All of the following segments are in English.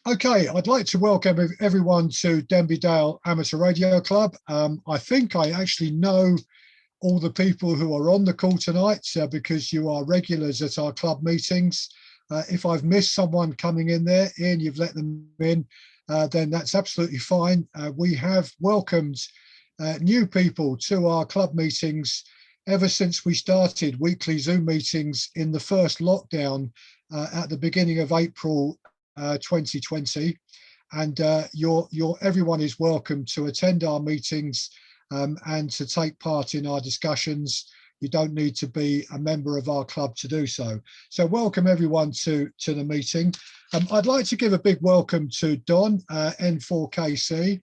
Okay, I'd like to welcome everyone to Denby Dale Amateur Radio Club. I think I actually know all the people who are on the call tonight because you are regulars at our club meetings. If I've missed someone coming in there, Ian, you've let them in, then that's absolutely fine. We have welcomed new people to our club meetings ever since we started weekly Zoom meetings in the first lockdown at the beginning of April 2020, and everyone is welcome to attend our meetings and to take part in our discussions. You don't need to be a member of our club to do so. So welcome everyone to the meeting. I'd like to give a big welcome to Don N4KC.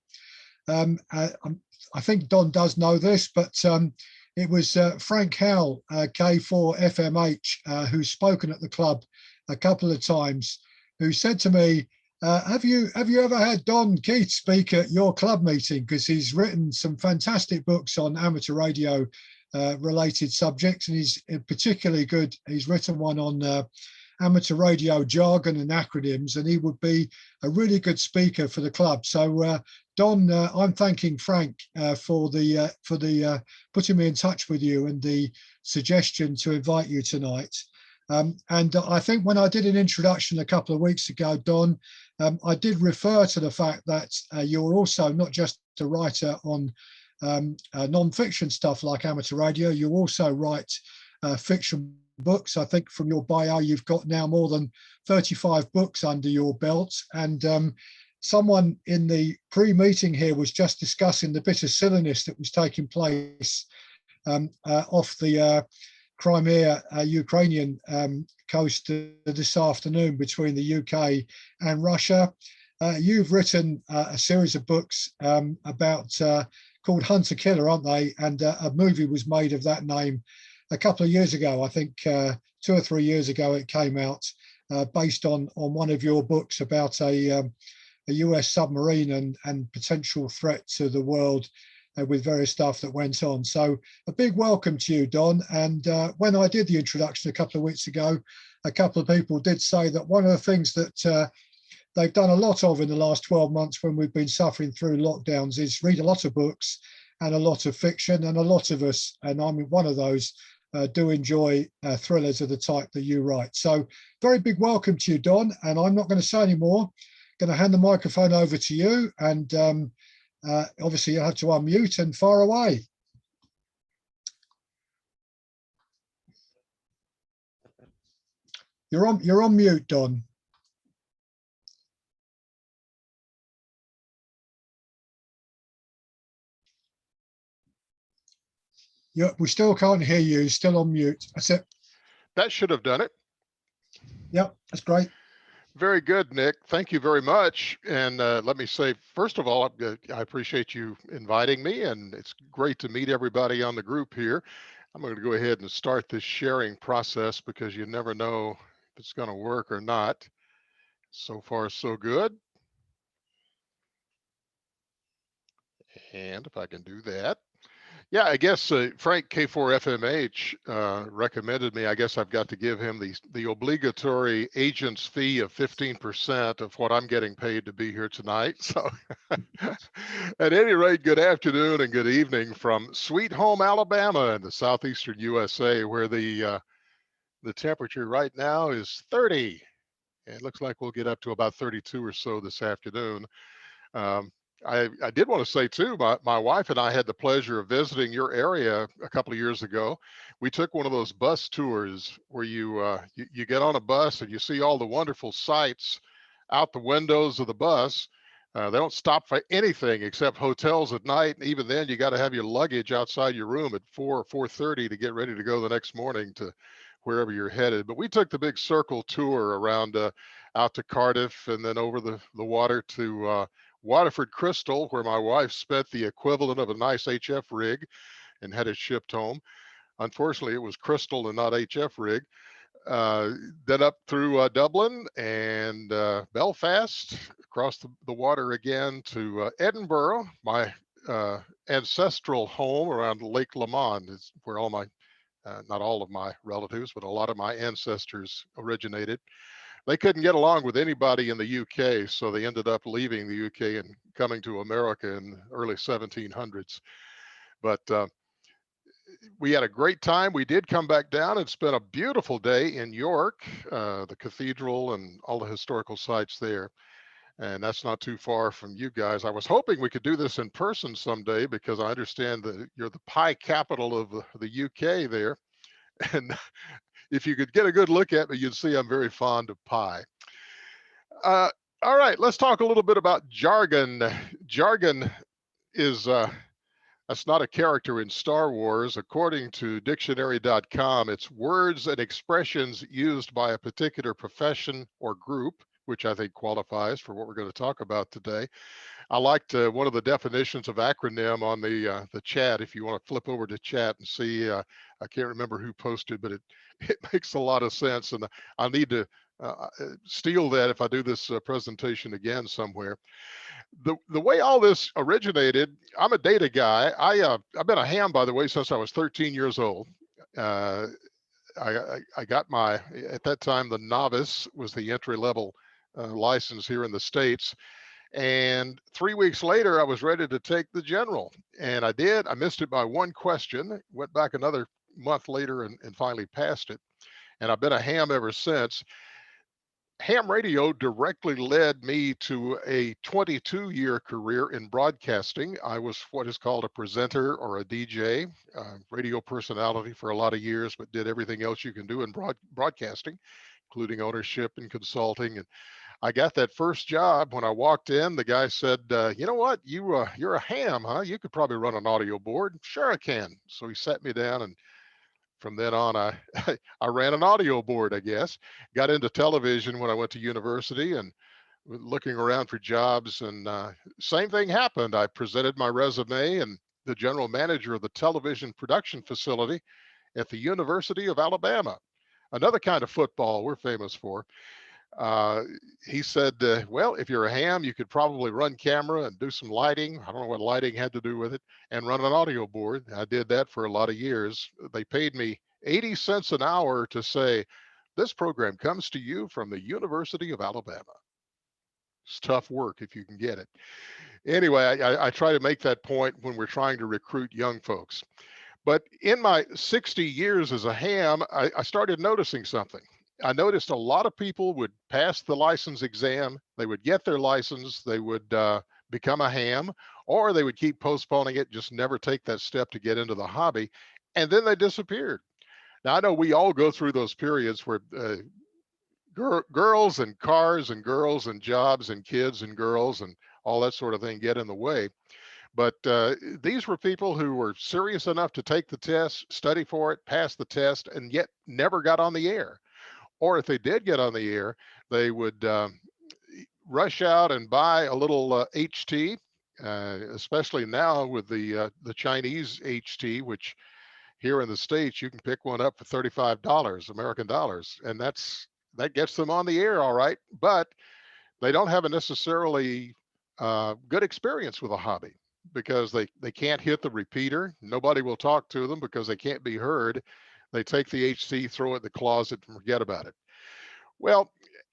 I think Don does know this, but it was Frank Howell, K4FMH, who's spoken at the club a couple of times, who said to me, have you ever had Don Keith speak at your club meeting? Because he's written some fantastic books on amateur radio related subjects, and he's particularly good. He's written one on amateur radio jargon and acronyms, and he would be a really good speaker for the club. So Don, I'm thanking Frank for the putting me in touch with you and the suggestion to invite you tonight. And I think when I did an introduction a couple of weeks ago, Don, I did refer to the fact that you're also not just a writer on non-fiction stuff like amateur radio, you also write fiction books. I think from your bio, you've got now more than 35 books under your belt. And someone in the pre-meeting here was just discussing the bit of silliness that was taking place off the Crimea, Ukrainian coast this afternoon between the UK and Russia. You've written a series of books about called Hunter Killer, aren't they? And a movie was made of that name a couple of years ago. I think 2 or 3 years ago it came out, based on one of your books about a US submarine and potential threat to the world with various stuff that went on. So a big welcome to you, Don. And when I did the introduction a couple of weeks ago, a couple of people did say that one of the things that they've done a lot of in the last 12 months when we've been suffering through lockdowns is read a lot of books and a lot of fiction, and a lot of us, and I'm one of those, do enjoy thrillers of the type that you write. So very big welcome to you, Don. And I'm not going to say any more. Going to hand the microphone over to you, and obviously you have to unmute and fire away. You're on mute, Don. We still can't hear you. Still on mute. That's it. That should have done it. Yep, that's great. Very good, Nick. Thank you very much. And let me say, first of all, I appreciate you inviting me, and it's great to meet everybody on the group here. I'm going to go ahead and start this sharing process because you never know if it's going to work or not. So far, so good. And if I can do that. Yeah, I guess Frank K4FMH recommended me. I guess I've got to give him the obligatory agent's fee of 15% of what I'm getting paid to be here tonight. So at any rate, good afternoon and good evening from Sweet Home, Alabama in the southeastern USA, where the temperature right now is 30. It looks like we'll get up to about 32 or so this afternoon. I did want to say too, my wife and I had the pleasure of visiting your area a couple of years ago. We took one of those bus tours where you get on a bus and you see all the wonderful sights out the windows of the bus. They don't stop for anything except hotels at night. And even then, you got to have your luggage outside your room at 4:30 to get ready to go the next morning to wherever you're headed. But we took the big circle tour around out to Cardiff and then over the water to Waterford Crystal, where my wife spent the equivalent of a nice HF rig and had it shipped home. Unfortunately, it was Crystal and not HF rig. Then up through Dublin and Belfast, across the water again to Edinburgh, my ancestral home around Lake Lomond is where all my, not all of my relatives, but a lot of my ancestors originated. they couldn't get along with anybody in the UK, so they ended up leaving the UK and coming to America in the early 1700s. But we had a great time. We did come back down and spent a beautiful day in York, the cathedral and all the historical sites there. And that's not too far from you guys. I was hoping we could do this in person someday because I understand that you're the pie capital of the UK there. And if you could get a good look at me, you'd see I'm very fond of pie. Uh, all right, let's talk a little bit about jargon. Jargon is that's not a character in Star Wars. According to dictionary.com, it's words and expressions used by a particular profession or group, which I think qualifies for what we're going to talk about today. I liked one of the definitions of acronym on the chat. If you want to flip over to chat and see, I can't remember who posted, but it it makes a lot of sense, and I need to steal that if I do this presentation again somewhere. The way all this originated, I'm a data guy. I've been a ham, by the way, since I was 13 years old. Uh, I got my, at that time, the novice was the entry level license here in the States. And 3 weeks later, I was ready to take the general. And I did. I missed it by one question, went back another month later and finally passed it. And I've been a ham ever since. Ham radio directly led me to a 22-year career in broadcasting. I was what is called a presenter or a DJ, radio personality for a lot of years, but did everything else you can do in broadcasting, including ownership and consulting. And I got that first job. When I walked in, the guy said, "You know what? You're a ham, huh? You could probably run an audio board." Sure, I can. So he sat me down, and from then on, I I ran an audio board, I guess. Got into television when I went to university and looking around for jobs, and same thing happened. I presented my resume, and the general manager of the television production facility at the University of Alabama, another kind of football we're famous for, uh, he said, well, if you're a ham, you could probably run camera and do some lighting. I don't know what lighting had to do with it, and run an audio board. I did that for a lot of years. They paid me 80 cents an hour to say, this program comes to you from the University of Alabama. It's tough work if you can get it. Anyway, I try to make that point when we're trying to recruit young folks. But in my 60 years as a ham, I started noticing something. I noticed a lot of people would pass the license exam, they would get their license, they would become a ham, or they would keep postponing it, just never take that step to get into the hobby, and then they disappeared. Now, I know we all go through those periods where girls and cars and girls and jobs and kids and girls and all that sort of thing get in the way. But these were people who were serious enough to take the test, study for it, pass the test, and yet never got on the air. Or if they did get on the air, they would rush out and buy a little HT, especially now with the Chinese HT, which here in the States you can pick one up for $35 American dollars, and that gets them on the air all right. But they don't have a necessarily good experience with a hobby because they can't hit the repeater. Nobody will talk to them because they can't be heard. They take the HC, throw it in the closet, and forget about it. Well,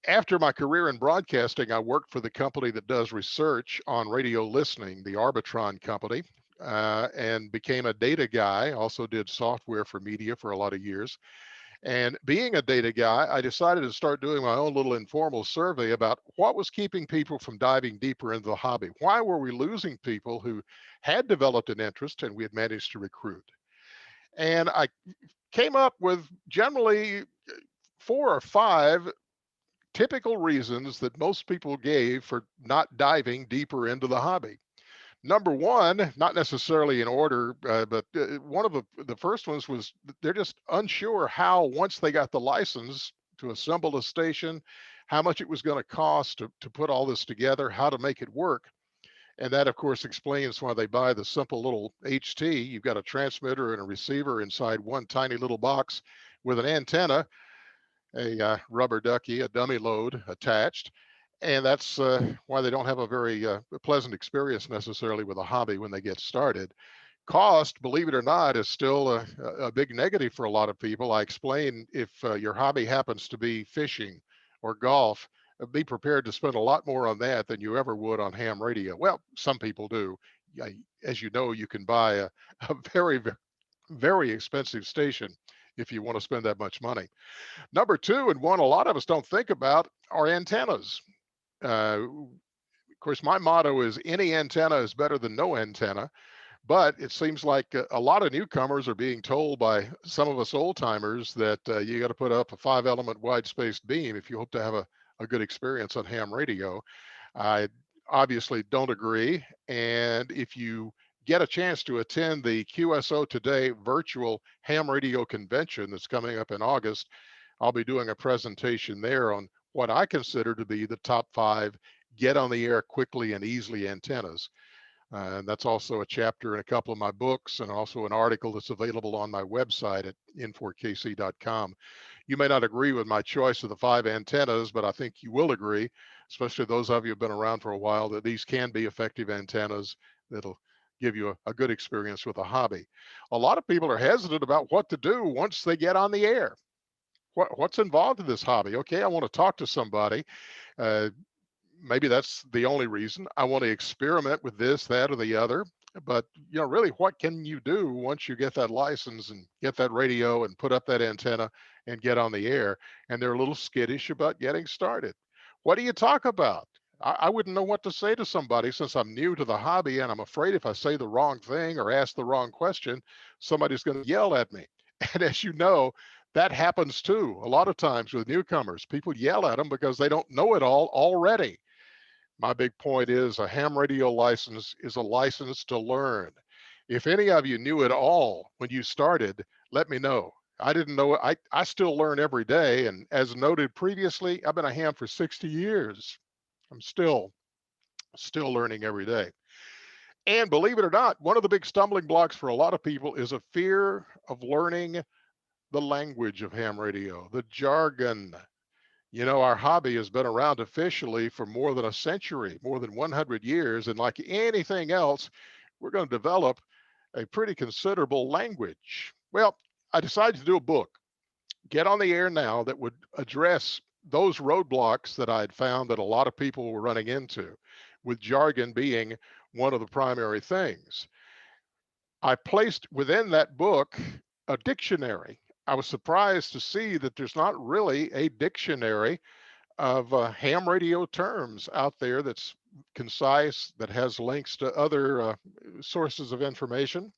after my career in broadcasting, I worked for the company that does research on radio listening, the Arbitron company, and became a data guy. Also did software for media for a lot of years. And being a data guy, I decided to start doing my own little informal survey about what was keeping people from diving deeper into the hobby. Why were we losing people who had developed an interest and we had managed to recruit? And I came up with generally 4 or 5 typical reasons that most people gave for not diving deeper into the hobby. Number one, not necessarily in order, but one of the first ones was they're just unsure how, once they got the license to assemble a station, how much it was going to cost to put all this together, how to make it work. And that, of course, explains why they buy the simple little HT. You've got a transmitter and a receiver inside one tiny little box with an antenna, a rubber ducky, a dummy load attached. And that's why they don't have a very pleasant experience necessarily with a hobby when they get started. Cost, believe it or not, is still a big negative for a lot of people. I explain if your hobby happens to be fishing or golf, be prepared to spend a lot more on that than you ever would on ham radio. Well, some people do. Yeah, as you know, you can buy a very, very expensive station if you want to spend that much money. Number two, and one a lot of us don't think about, are antennas. Of course, my motto is any antenna is better than no antenna. But it seems like a lot of newcomers are being told by some of us old timers that you got to put up a 5-element wide spaced beam if you hope to have a good experience on ham radio. I obviously don't agree. And if you get a chance to attend the QSO Today virtual ham radio convention that's coming up in August, I'll be doing a presentation there on what I consider to be the top 5 get on the air quickly and easily antennas. And that's also a chapter in a couple of my books, and also an article that's available on my website at n4kc.com. You may not agree with my choice of the 5 antennas, but I think you will agree, especially those of you who've been around for a while, that these can be effective antennas that'll give you a good experience with a hobby. A lot of people are hesitant about what to do once they get on the air. What's involved in this hobby? Okay, I want to talk to somebody. Uh, Maybe that's the only reason. I want to experiment with this, that, or the other. But really, what can you do once you get that license and get that radio and put up that antenna and get on the air? And they're a little skittish about getting started. What do you talk about? I wouldn't know what to say to somebody since I'm new to the hobby, and I'm afraid if I say the wrong thing or ask the wrong question, somebody's going to yell at me. And as you know, that happens too. A lot of times with newcomers, people yell at them because they don't know it all already. My big point is a ham radio license is a license to learn. If any of you knew it all when you started, let me know. I didn't know. I still learn every day. And as noted previously, I've been a ham for 60 years. I'm still learning every day. And believe it or not, one of the big stumbling blocks for a lot of people is a fear of learning the language of ham radio, the jargon. Our hobby has been around officially for more than a century, more than 100 years. And like anything else, we're going to develop a pretty considerable language. Well, I decided to do a book, Get on the Air Now, that would address those roadblocks that I had found that a lot of people were running into, with jargon being one of the primary things. I placed within that book a dictionary. I was surprised to see that there's not really a dictionary of ham radio terms out there that's concise, that has links to other sources of information.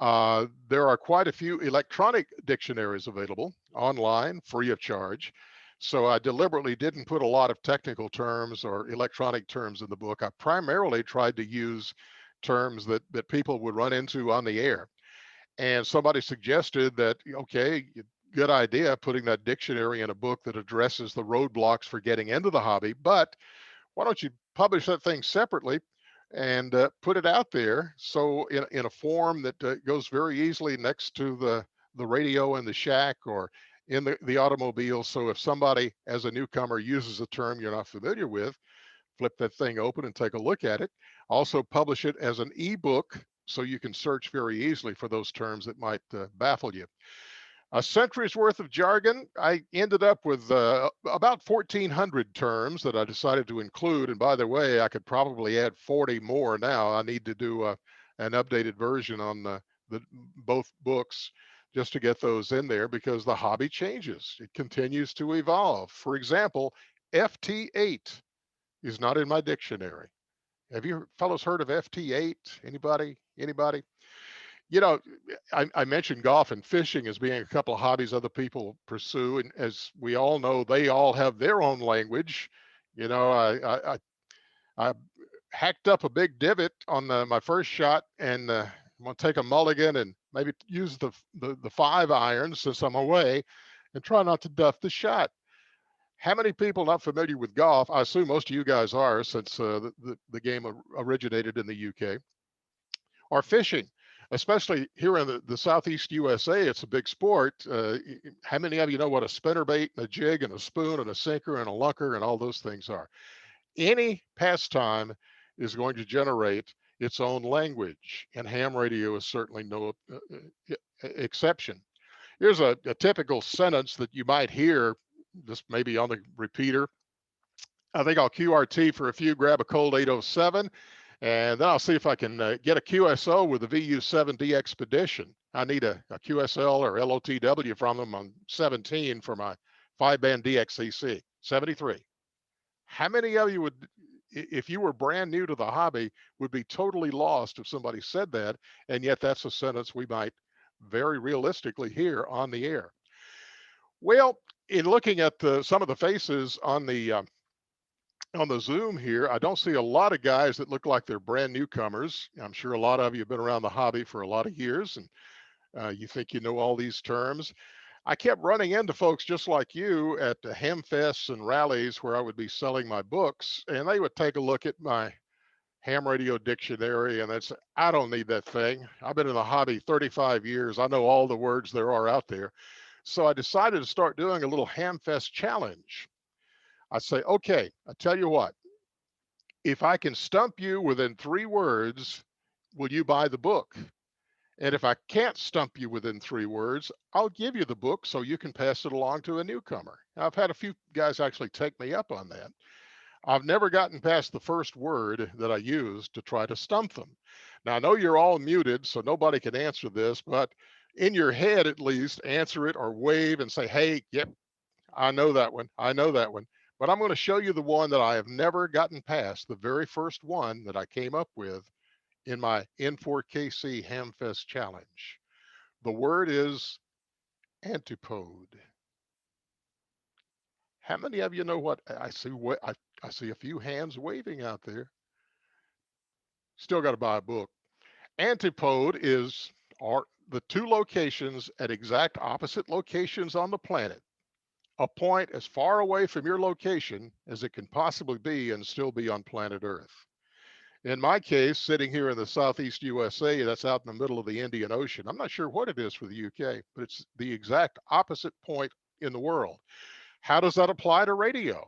There are quite a few electronic dictionaries available online, free of charge. So I deliberately didn't put a lot of technical terms or electronic terms in the book. I primarily tried to use terms that people would run into on the air. And somebody suggested that, okay, good idea putting that dictionary in a book that addresses the roadblocks for getting into the hobby, but why don't you publish that thing separately and put it out there, so in a form that goes very easily next to the radio in the shack or in the automobile. So if somebody, as a newcomer, uses a term you're not familiar with, flip that thing open and take a look at it. Also publish it as an ebook so you can search very easily for those terms that might baffle you. A century's worth of jargon. I ended up with about 1,400 terms that I decided to include. And by the way, I could probably add 40 more now. I need to do an updated version on both books just to get those in there, because the hobby changes. It continues to evolve. For example, FT8 is not in my dictionary. Have you fellows heard of FT8? Anybody? Anybody? You know, I mentioned golf and fishing as being a couple of hobbies other people pursue, and as we all know, they all have their own language. I hacked up a big divot on my first shot, and I'm gonna take a mulligan and maybe use the 5-iron since I'm away, and try not to duff the shot. How many people not familiar with golf? I assume most of you guys are, since the game originated in the UK. Or fishing, especially here in the Southeast USA. It's a big sport. How many of you know what a spinnerbait and a jig and a spoon and a sinker and a lunker and all those things are? Any pastime is going to generate its own language, and ham radio is certainly no exception. Here's a typical sentence that you might hear just maybe on the repeater. I think I'll QRT for a few, grab a cold 807, and then I'll see if I can get a QSO with the VU7D Expedition. I need a QSL or LOTW from them on 17 for my 5-band DXCC, 73. How many of you would, if you were brand new to the hobby, would be totally lost if somebody said that, and yet that's a sentence we might very realistically hear on the air? Well, in looking at some of the faces on the Zoom here, I don't see a lot of guys that look like they're brand newcomers. I'm sure a lot of you have been around the hobby for a lot of years, and you think you know all these terms. I kept running into folks just like you at the hamfests and rallies where I would be selling my books, and they would take a look at my ham radio dictionary and they'd say, I don't need that thing. I've been in the hobby 35 years. I know all the words there are out there. So I decided to start doing a little hamfest challenge. I say, okay, I tell you what, if I can stump you within 3 words, will you buy the book? And if I can't stump you within 3 words, I'll give you the book so you can pass it along to a newcomer. Now, I've had a few guys actually take me up on that. I've never gotten past the first word that I used to try to stump them. Now, I know you're all muted, so nobody can answer this, but in your head at least, answer it or wave and say, hey, yep, I know that one. I know that one. But I'm going to show you the one that I have never gotten past, the very first one that I came up with in my N4KC Hamfest challenge. The word is antipode. How many of you know what I see? I see a few hands waving out there. Still got to buy a book. Antipode are the 2 locations at exact opposite locations on the planet. A point as far away from your location as it can possibly be and still be on planet Earth. In my case, sitting here in the Southeast USA, that's out in the middle of the Indian Ocean. I'm not sure what it is for the UK, but it's the exact opposite point in the world. How does that apply to radio?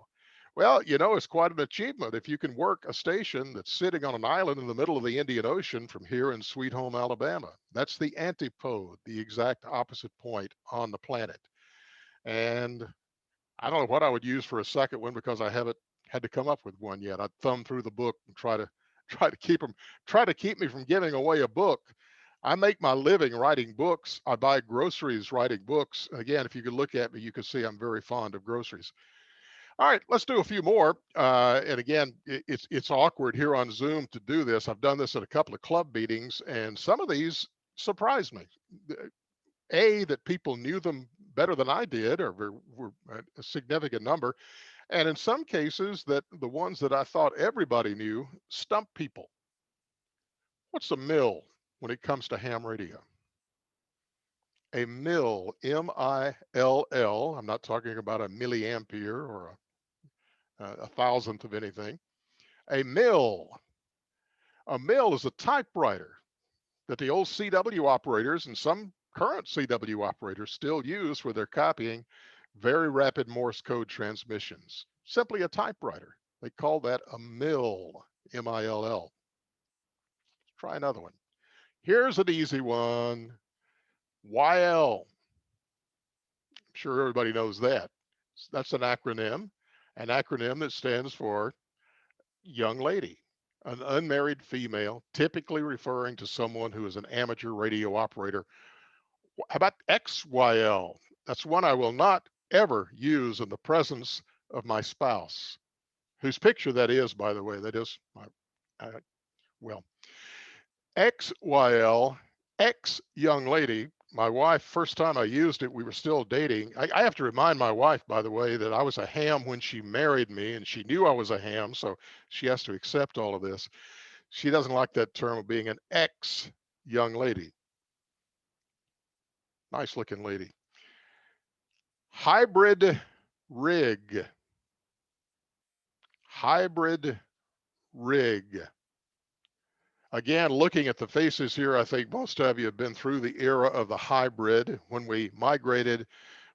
Well, you know, it's quite an achievement if you can work a station that's sitting on an island in the middle of the Indian Ocean from here in Sweet Home, Alabama. That's the antipode, the exact opposite point on the planet. And I don't know what I would use for a second one because I haven't had to come up with one yet. I'd thumb through the book and try to keep me from giving away a book. I make my living writing books. I buy groceries writing books. Again, if you could look at me, you could see I'm very fond of groceries. All right, let's do a few more. And again, it's awkward here on Zoom to do this. I've done this at a couple of club meetings, and some of these surprised me. That people knew them better than I did, or were a significant number. And in some cases, that the ones that I thought everybody knew stumped people. What's a mill when it comes to ham radio? A mill, M-I-L-L. I'm not talking about a milliampere or a thousandth of anything. A mill. A mill is a typewriter that the old CW operators and some current CW operators still use where they're copying very rapid Morse code transmissions. Simply a typewriter. They call that a mill, M-I-L-L. Try another one. Here's an easy one. YL. I'm sure everybody knows that. That's an acronym that stands for young lady, an unmarried female, typically referring to someone who is an amateur radio operator. How about XYL? That's one I will not ever use in the presence of my spouse, whose picture that is, by the way. That is my, well, XYL, X young lady. My wife, first time I used it, we were still dating. I have to remind my wife, by the way, that I was a ham when she married me, and she knew I was a ham, so she has to accept all of this. She doesn't like that term of being an ex young lady. Nice looking lady. Hybrid rig. Hybrid rig. Again, looking at the faces here, I think most of you have been through the era of the hybrid when we migrated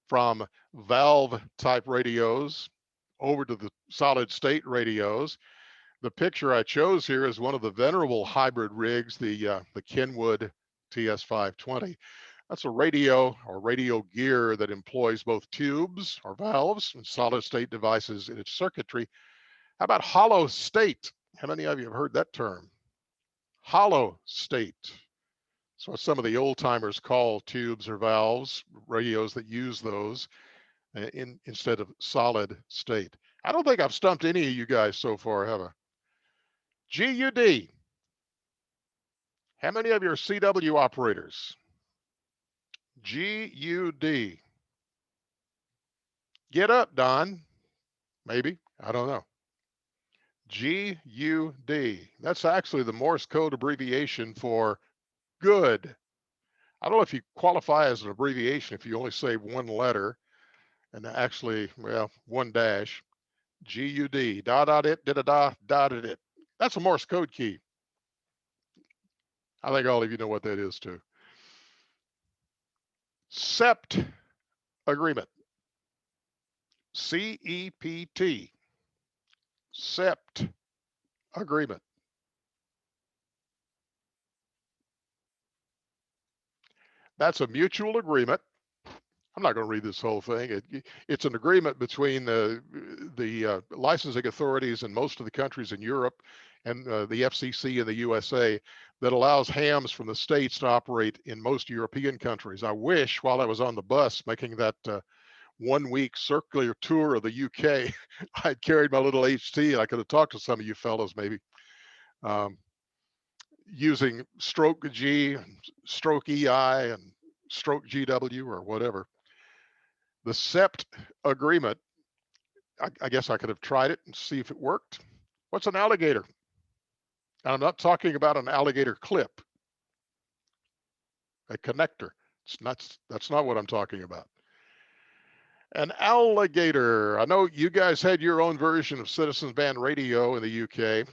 from valve type radios over to the solid state radios. The picture I chose here is one of the venerable hybrid rigs, the Kenwood TS520. That's a radio or radio gear that employs both tubes or valves and solid state devices in its circuitry. How about hollow state? How many of you have heard that term? Hollow state. So what some of the old timers call tubes or valves, radios that use those instead of solid state. I don't think I've stumped any of you guys so far, have I? GUD. How many of you are CW operators? GUD. Get up, Don. Maybe. I don't know. GUD. That's actually the Morse code abbreviation for good. I don't know if you qualify as an abbreviation if you only say one letter and actually, well, one dash. GUD. Da da it, da da da, da da it. That's a Morse code key. I think all of you know what that is too. CEPT agreement. CEPT. CEPT agreement. That's a mutual agreement. I'm not going to read this whole thing. It's an agreement between the licensing authorities in most of the countries in Europe and the FCC in the USA that allows hams from the States to operate in most European countries. I wish while I was on the bus making that 1 week circular tour of the UK, I'd carried my little HT and I could have talked to some of you fellows maybe. Using stroke G, stroke EI, and stroke GW or whatever. The CEPT agreement, I guess I could have tried it and see if it worked. What's an alligator? And I'm not talking about an alligator clip, a connector. That's not what I'm talking about. An alligator. I know you guys had your own version of Citizens Band Radio in the UK,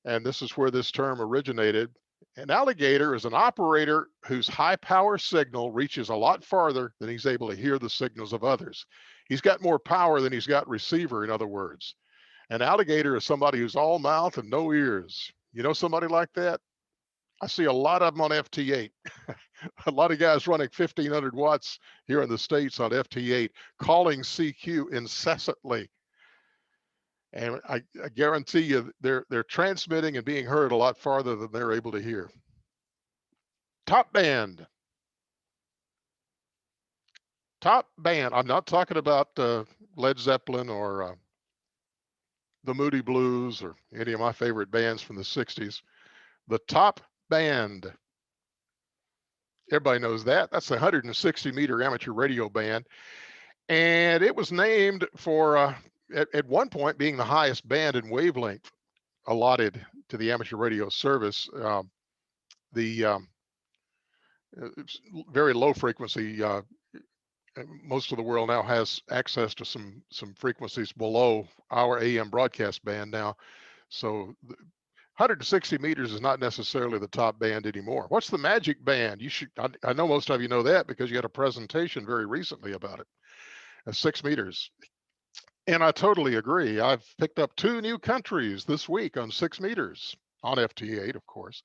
and this is where this term originated. An alligator is an operator whose high power signal reaches a lot farther than he's able to hear the signals of others. He's got more power than he's got receiver, in other words. An alligator is somebody who's all mouth and no ears. You know somebody like that? I see a lot of them on FT8. A lot of guys running 1500 watts here in the States on FT8, calling CQ incessantly. And I guarantee you they're transmitting and being heard a lot farther than they're able to hear. Top band. Top band. I'm not talking about Led Zeppelin or the Moody Blues or any of my favorite bands from the 60s. The top band. Everybody knows that. That's the 160 meter amateur radio band. And it was named for, at one point, being the highest band in wavelength allotted to the amateur radio service. Very low frequency. Most of the world now has access to some frequencies below our AM broadcast band now. So 160 meters is not necessarily the top band anymore. What's the magic band? You should, I know most of you know that because you had a presentation very recently about it. 6 meters. And I totally agree. I've picked up 2 new countries this week on 6 meters on FT8, of course.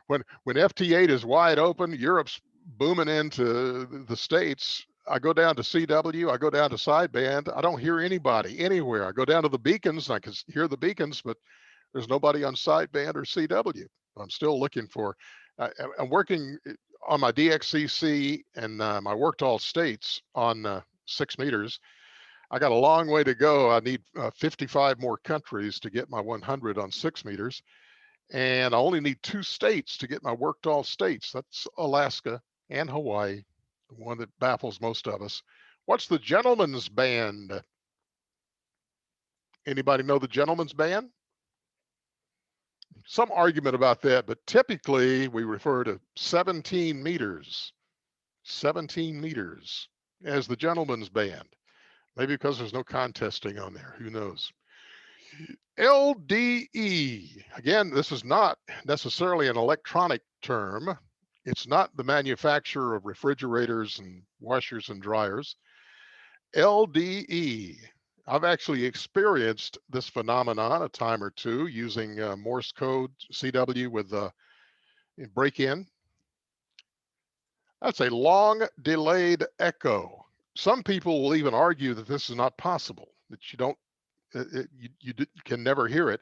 When FT8 is wide open, Europe's booming into the States. I go down to CW, I go down to sideband. I don't hear anybody anywhere. I go down to the beacons and I can hear the beacons, but there's nobody on sideband or CW. I'm still looking for, I'm working on my DXCC and my worked all states on 6 meters. I got a long way to go. I need 55 more countries to get my 100 on 6 meters. And I only need 2 states to get my worked all states. That's Alaska and Hawaii, the one that baffles most of us. What's the gentleman's band? Anybody know the gentleman's band? Some argument about that, but typically we refer to 17 meters, 17 meters as the gentleman's band. Maybe because there's no contesting on there, who knows? LDE, again, this is not necessarily an electronic term. It's not the manufacturer of refrigerators and washers and dryers. LDE, I've actually experienced this phenomenon a time or two using Morse code CW with break-in. That's a long delayed echo. Some people will even argue that this is not possible, that you don't, can never hear it.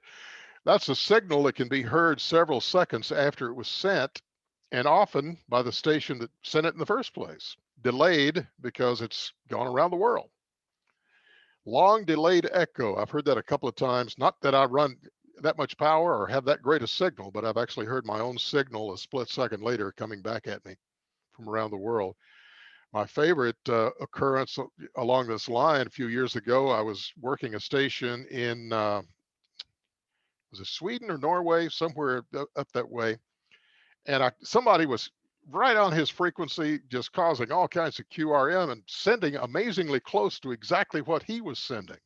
That's a signal that can be heard several seconds after it was sent, and often by the station that sent it in the first place. Delayed because it's gone around the world. Long delayed echo. I've heard that a couple of times. Not that I run that much power or have that great a signal, but I've actually heard my own signal a split second later coming back at me from around the world. My favorite occurrence along this line a few years ago, I was working a station in, was it Sweden or Norway, somewhere up that way. And somebody was right on his frequency, just causing all kinds of QRM and sending amazingly close to exactly what he was sending.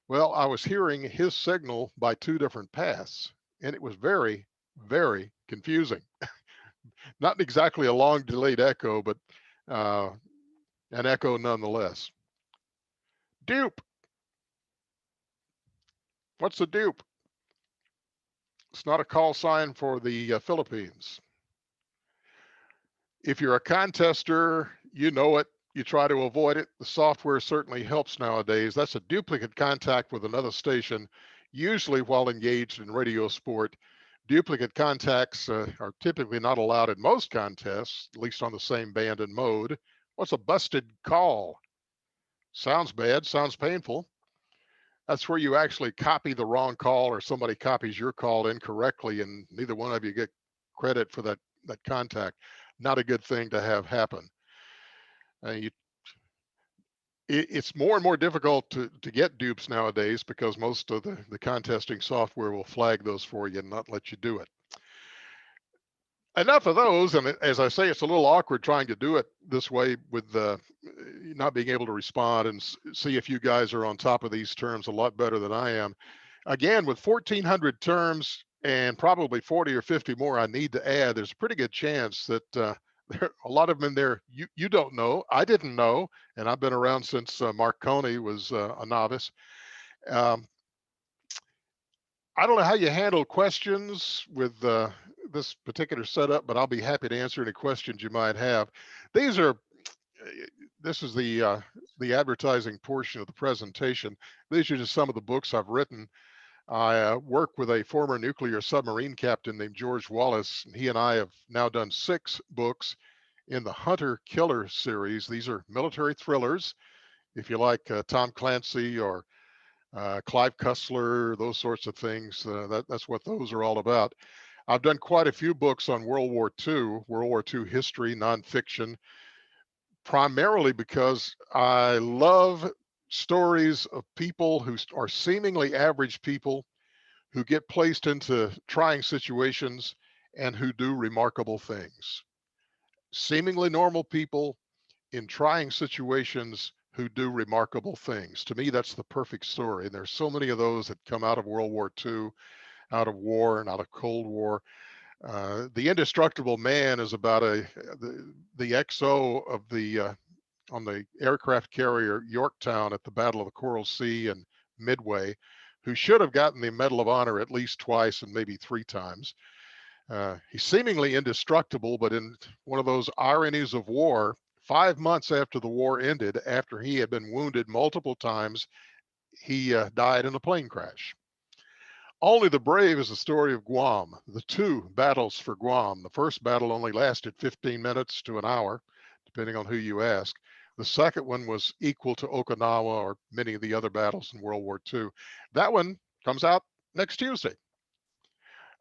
Well, I was hearing his signal by two different paths, and it was very, very confusing. Not exactly a long delayed echo, but uh, an echo nonetheless. Dupe. What's a dupe? It's not a call sign for the Philippines. If you're a contester, you know it. You try to avoid it. The software certainly helps nowadays. That's a duplicate contact with another station, usually while engaged in radio sport. Duplicate contacts are typically not allowed in most contests, at least on the same band and mode. What's a busted call? Sounds bad, sounds painful. That's where you actually copy the wrong call or somebody copies your call incorrectly and neither one of you get credit for that contact. Not a good thing to have happen. It's more and more difficult to get dupes nowadays because most of the contesting software will flag those for you and not let you do it. Enough of those, and as I say, it's a little awkward trying to do it this way with not being able to respond and see if you guys are on top of these terms a lot better than I am. Again, with 1,400 terms and probably 40 or 50 more I need to add, there's a pretty good chance that there are a lot of them in there you don't know, I didn't know, and I've been around since Marconi was a novice. Um, I don't know how you handle questions with this particular setup, but I'll be happy to answer any questions you might have. These are, this is the advertising portion of the presentation. These are just some of the books I've written. I work with a former nuclear submarine captain named George Wallace. He and I have now done 6 books in the Hunter Killer series. These are military thrillers. If you like Tom Clancy or Clive Cussler, those sorts of things. That's what those are all about. I've done quite a few books on World War II history, nonfiction, primarily because I love stories of people who are seemingly average people who get placed into trying situations and who do remarkable things. Seemingly normal people in trying situations who do remarkable things. To me, that's the perfect story. And there's so many of those that come out of World War II, out of war and out of Cold War. The Indestructible Man is about the XO of the on the aircraft carrier Yorktown at the Battle of the Coral Sea and Midway, who should have gotten the Medal of Honor at least twice and maybe 3 times. He's seemingly indestructible, but in one of those ironies of war, 5 months after the war ended, after he had been wounded multiple times, he died in a plane crash. Only the Brave is the story of Guam, the 2 battles for Guam. The first battle only lasted 15 minutes to an hour, depending on who you ask. The second one was equal to Okinawa or many of the other battles in World War II. That one comes out next Tuesday.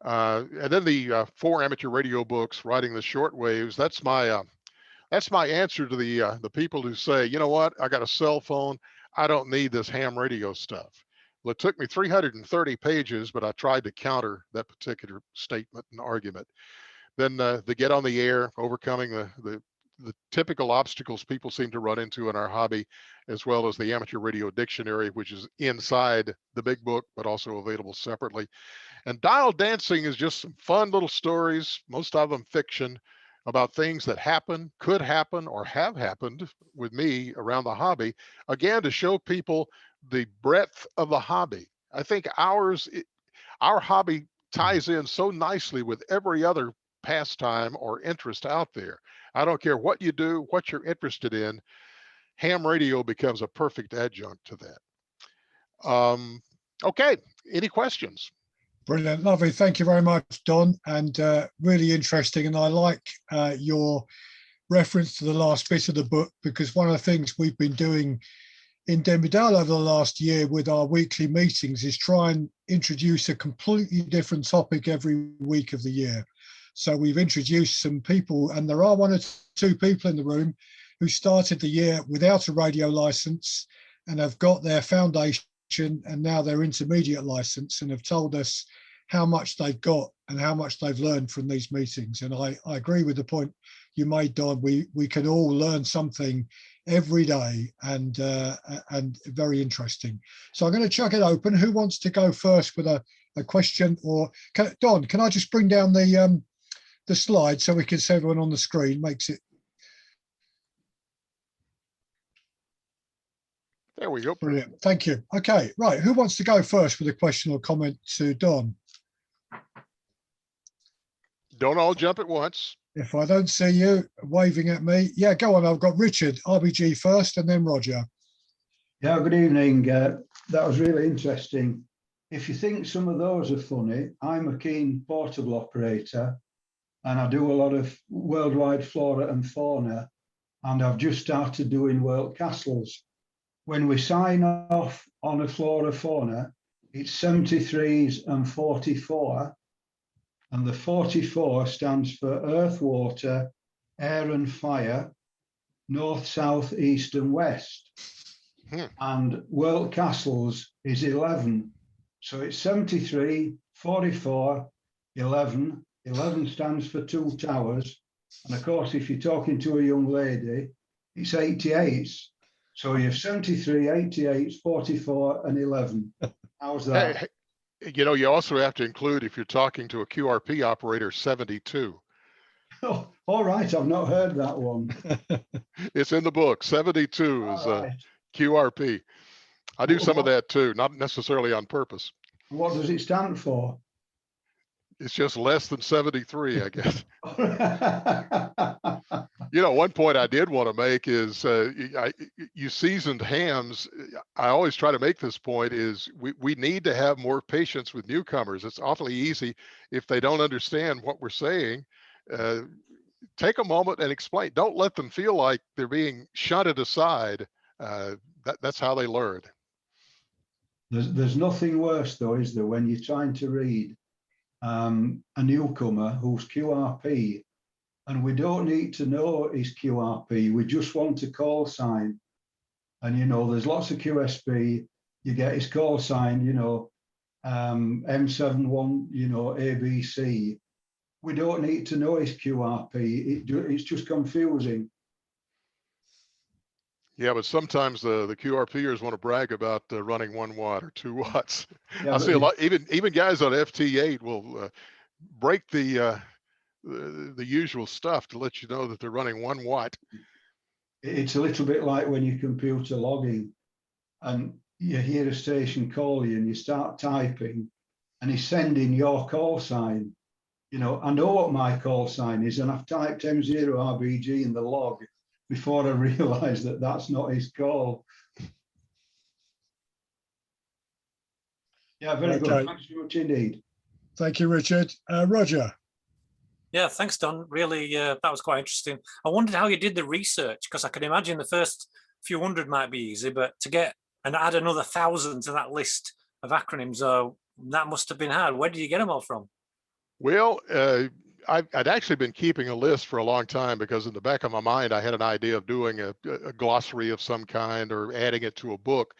And then the 4 amateur radio books, Riding the Shortwaves. That's my answer to the people who say, you know what, I got a cell phone, I don't need this ham radio stuff. Well, it took me 330 pages, but I tried to counter that particular statement and argument. Then the Get on the Air, overcoming the typical obstacles people seem to run into in our hobby, as well as the Amateur Radio Dictionary, which is inside the big book, but also available separately. And Dial Dancing is just some fun little stories, most of them fiction, about things that happen, could happen, or have happened with me around the hobby. Again, to show people the breadth of the hobby. I think our hobby ties in so nicely with every other pastime or interest out there. I don't care what you do, what you're interested in, ham radio becomes a perfect adjunct to that. Okay, any questions? Brilliant, lovely. Thank you very much, Don, and really interesting. And I like your reference to the last bit of the book, because one of the things we've been doing in Denbydale over the last year with our weekly meetings is try and introduce a completely different topic every week of the year. So we've introduced some people, and there are one or two people in the room who started the year without a radio license and have got their foundation and now their intermediate license, and have told us how much they've got and how much they've learned from these meetings. And I agree with the point you made, Don. We can all learn something every day, and very interesting. So I'm going to chuck it open. Who wants to go first with a question? Or Don, can I just bring down the slide so we can see everyone on the screen? Makes it. There we go. Brilliant. Thank you. Okay, right. Who wants to go first with a question or comment to Don? Don't all jump at once. If I don't see you waving at me, yeah, go on. I've got Richard, RBG first, and then Roger. Yeah, good evening. That was really interesting. If you think some of those are funny, I'm a keen portable operator, and I do a lot of worldwide flora and fauna, and I've just started doing world castles. When we sign off on a flora fauna, it's 73s and 44, and the 44 stands for earth, water, air and fire, north, south, east and west. And world castles is 11. So it's 73, 44, 11. 11 stands for 2 towers. And of course, if you're talking to a young lady, it's 88s. So you have 73, 88, 44 and 11. How's that? Hey, you know, you also have to include, if you're talking to a QRP operator, 72. Oh, all right, I've not heard that one. It's in the book. 72 is Right. QRP. I do some of that too, not necessarily on purpose. What does it stand for? It's just less than 73, I guess. You know, one point I did want to make is you seasoned hams. I always try to make this point is we need to have more patience with newcomers. It's awfully easy if they don't understand what we're saying. Take a moment and explain. Don't let them feel like they're being shunted aside. That's how they learn. There's nothing worse though, is there, when you're trying to read a newcomer who's QRP, and we don't need to know his QRP, we just want a call sign. And you know, there's lots of QSP, you get his call sign, you know, M71, you know, ABC. We don't need to know his QRP, it's just confusing. Yeah, but sometimes the QRPers want to brag about running 1 watt or 2 watts. Yeah, I see a lot, even guys on FT8 will break the usual stuff to let you know that they're running 1 watt. It's a little bit like when you're computer logging and you hear a station call you and you start typing and he's sending your call sign. You know, I know what my call sign is, and I've typed M0RBG in the log before I realised that that's not his call. Yeah, very good. Thanks very much indeed. Thank you, Richard. Roger. Yeah, thanks, Don. Really, that was quite interesting. I wondered how you did the research, because I can imagine the first few hundred might be easy, but to get and add another 1,000 to that list of acronyms, that must have been hard. Where did you get them all from? Well, I'd actually been keeping a list for a long time, because in the back of my mind, I had an idea of doing a glossary of some kind or adding it to a book.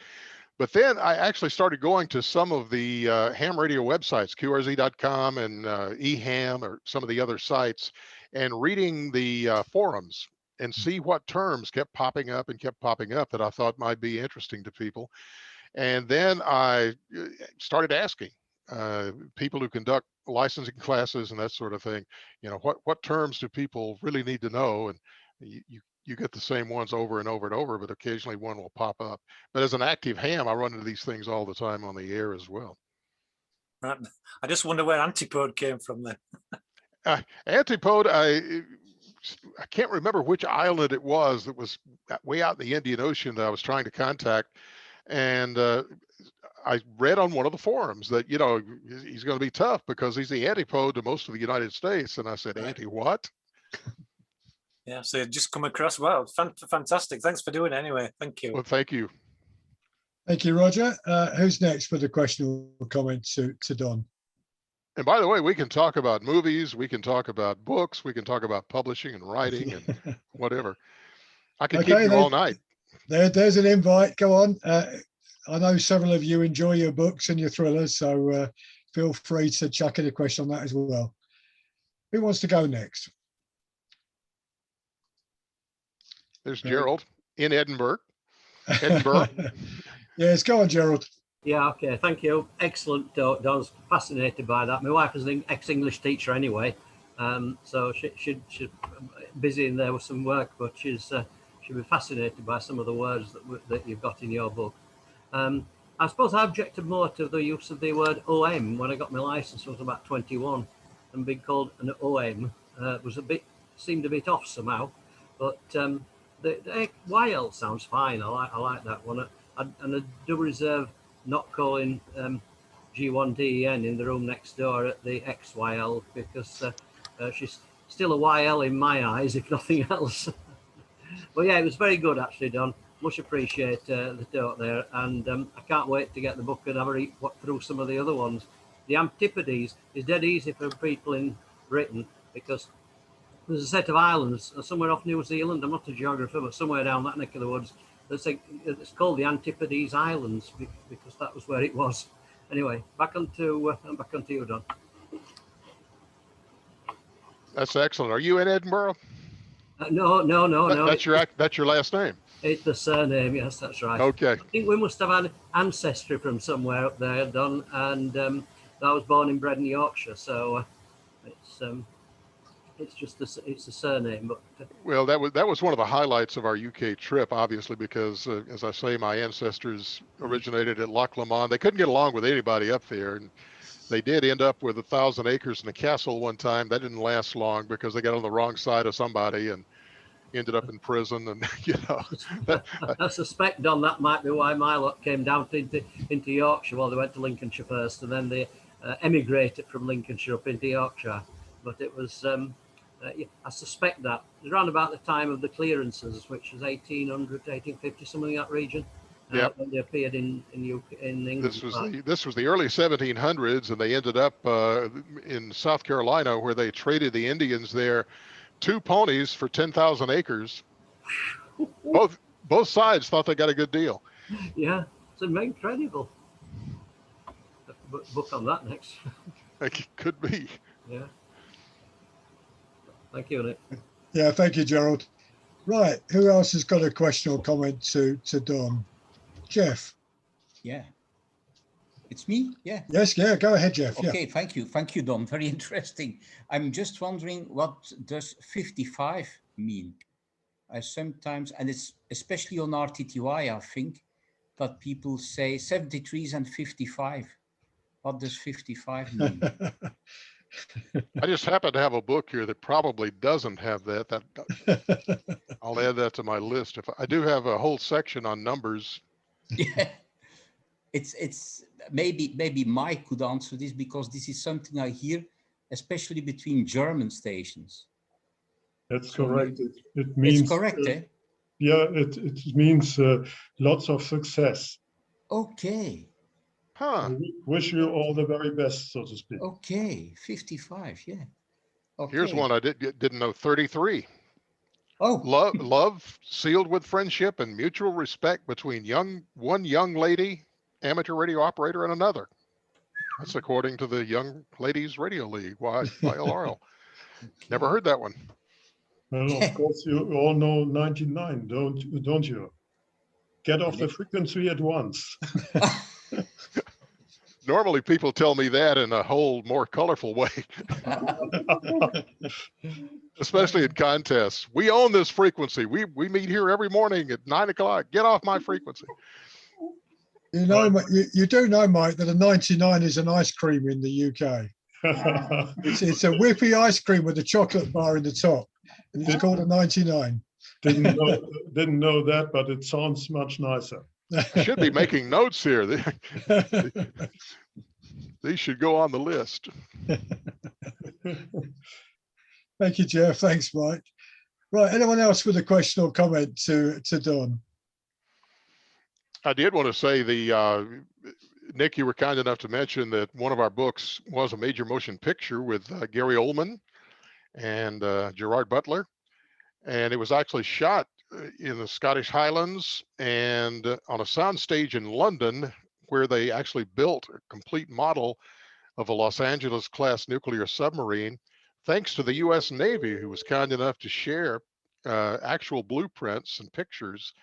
But then I actually started going to some of the ham radio websites, QRZ.com and eHam, or some of the other sites, and reading the forums and see what terms kept popping up that I thought might be interesting to people. And then I started asking people who conduct licensing classes and that sort of thing, you know, what terms do people really need to know? And you get the same ones over and over and over, but occasionally one will pop up. But as an active ham, I run into these things all the time on the air as well. Right. I just wonder where Antipode came from then. Antipode, I can't remember which island it was that was way out in the Indian Ocean that I was trying to contact. And I read on one of the forums that, you know, he's going to be tough because he's the antipode to most of the United States. And I said, anti what? Yeah, so you just come across, wow, fantastic. Thanks for doing it anyway. Thank you. Well, thank you. Thank you, Roger. Who's next with a question or comment to Don? And by the way, we can talk about movies, we can talk about books, we can talk about publishing and writing and whatever. I can keep you all night. There's an invite. Go on. I know several of you enjoy your books and your thrillers, so feel free to chuck in a question on that as well. Who wants to go next? There's Gerald in Edinburgh. Yes, go on, Gerald. Yeah, okay, thank you. Excellent, Don. I was fascinated by that. My wife is an ex-English teacher anyway, so she's busy in there with some work, but she'll be fascinated by some of the words that you've got in your book. I suppose I objected more to the use of the word OM when I got my license. I was about 21, and being called an OM was seemed a bit off somehow, but the YL sounds fine. I like that one, and I do reserve not calling G1DEN in the room next door at the XYL, because she's still a YL in my eyes, if nothing else. But yeah, it was very good actually, Don. Much appreciate the talk there, and I can't wait to get the book and have a read through some of the other ones. The Antipodes is dead easy for people in Britain, because there's a set of islands somewhere off New Zealand. I'm not a geographer, but somewhere down that neck of the woods. It's called the Antipodes Islands because that was where it was. Anyway, back onto you, Don. That's excellent. Are you in Edinburgh? No. That's your last name. It's the surname. Yes, that's right. Okay. I think we must have had ancestry from somewhere up there, Don. And I was born and bred in Yorkshire, so it's just it's a surname. But well, that was one of the highlights of our UK trip, obviously, because as I say, my ancestors originated at Loch Lomond. They couldn't get along with anybody up there, and they did end up with 1,000 acres in a castle one time. That didn't last long because they got on the wrong side of somebody and ended up in prison. And you know, I suspect, Don, that might be why my lot came down into Yorkshire. Well, they went to Lincolnshire first, and then they emigrated from Lincolnshire up into Yorkshire. But it was, I suspect that it was around about the time of the clearances, which was 1800, 1850, something in that region. Yep. When they appeared in England. This was the early 1700s, and they ended up in South Carolina, where they traded the Indians there 2 ponies for 10,000 acres. Both sides thought they got a good deal. Yeah, it's incredible. Book on that next. It could be. Yeah. Thank you, Nick. Yeah, thank you, Gerald. Right, who else has got a question or comment to Don? Jeff. Yeah. It's me? Yeah. Yes, yeah, go ahead, Jeff. Okay, yeah. Thank you. Thank you, Don. Very interesting. I'm just wondering, what does 55 mean? I sometimes, and it's especially on RTTY, I think, that people say 73s and 55. What does 55 mean? I just happen to have a book here that probably doesn't have that. I'll add that to my list. If I do have a whole section on numbers. Yeah, it's maybe Mike could answer this, because this is something I hear, especially between German stations. That's correct. It means it's correct, eh? Yeah, it means lots of success. Okay. Huh. Wish you all the very best, so to speak. Okay, 55, yeah. Okay. Here's one I didn't know, 33. Oh. Love sealed with friendship and mutual respect between one young lady, amateur radio operator, and another. That's according to the Young Ladies Radio League, YLRL. Okay. Never heard that one. Well, of course, you all know 99, don't you? Get off the frequency at once. Normally people tell me that in a whole more colorful way, especially in contests. We own this frequency. We meet here every morning at 9 o'clock. Get off my frequency. You know, you do know, Mike, that a 99 is an ice cream in the UK. It's a whippy ice cream with a chocolate bar in the top, and it's called a 99. Didn't know that, but it sounds much nicer. I should be making notes here. These should go on the list. Thank you, Jeff. Thanks, Mike. Right, anyone else with a question or comment to Don? I did want to say Nick, you were kind enough to mention that one of our books was a major motion picture with Gary Oldman and Gerard Butler. And it was actually shot in the Scottish Highlands and on a soundstage in London, where they actually built a complete model of a Los Angeles class nuclear submarine, thanks to the US Navy, who was kind enough to share actual blueprints and pictures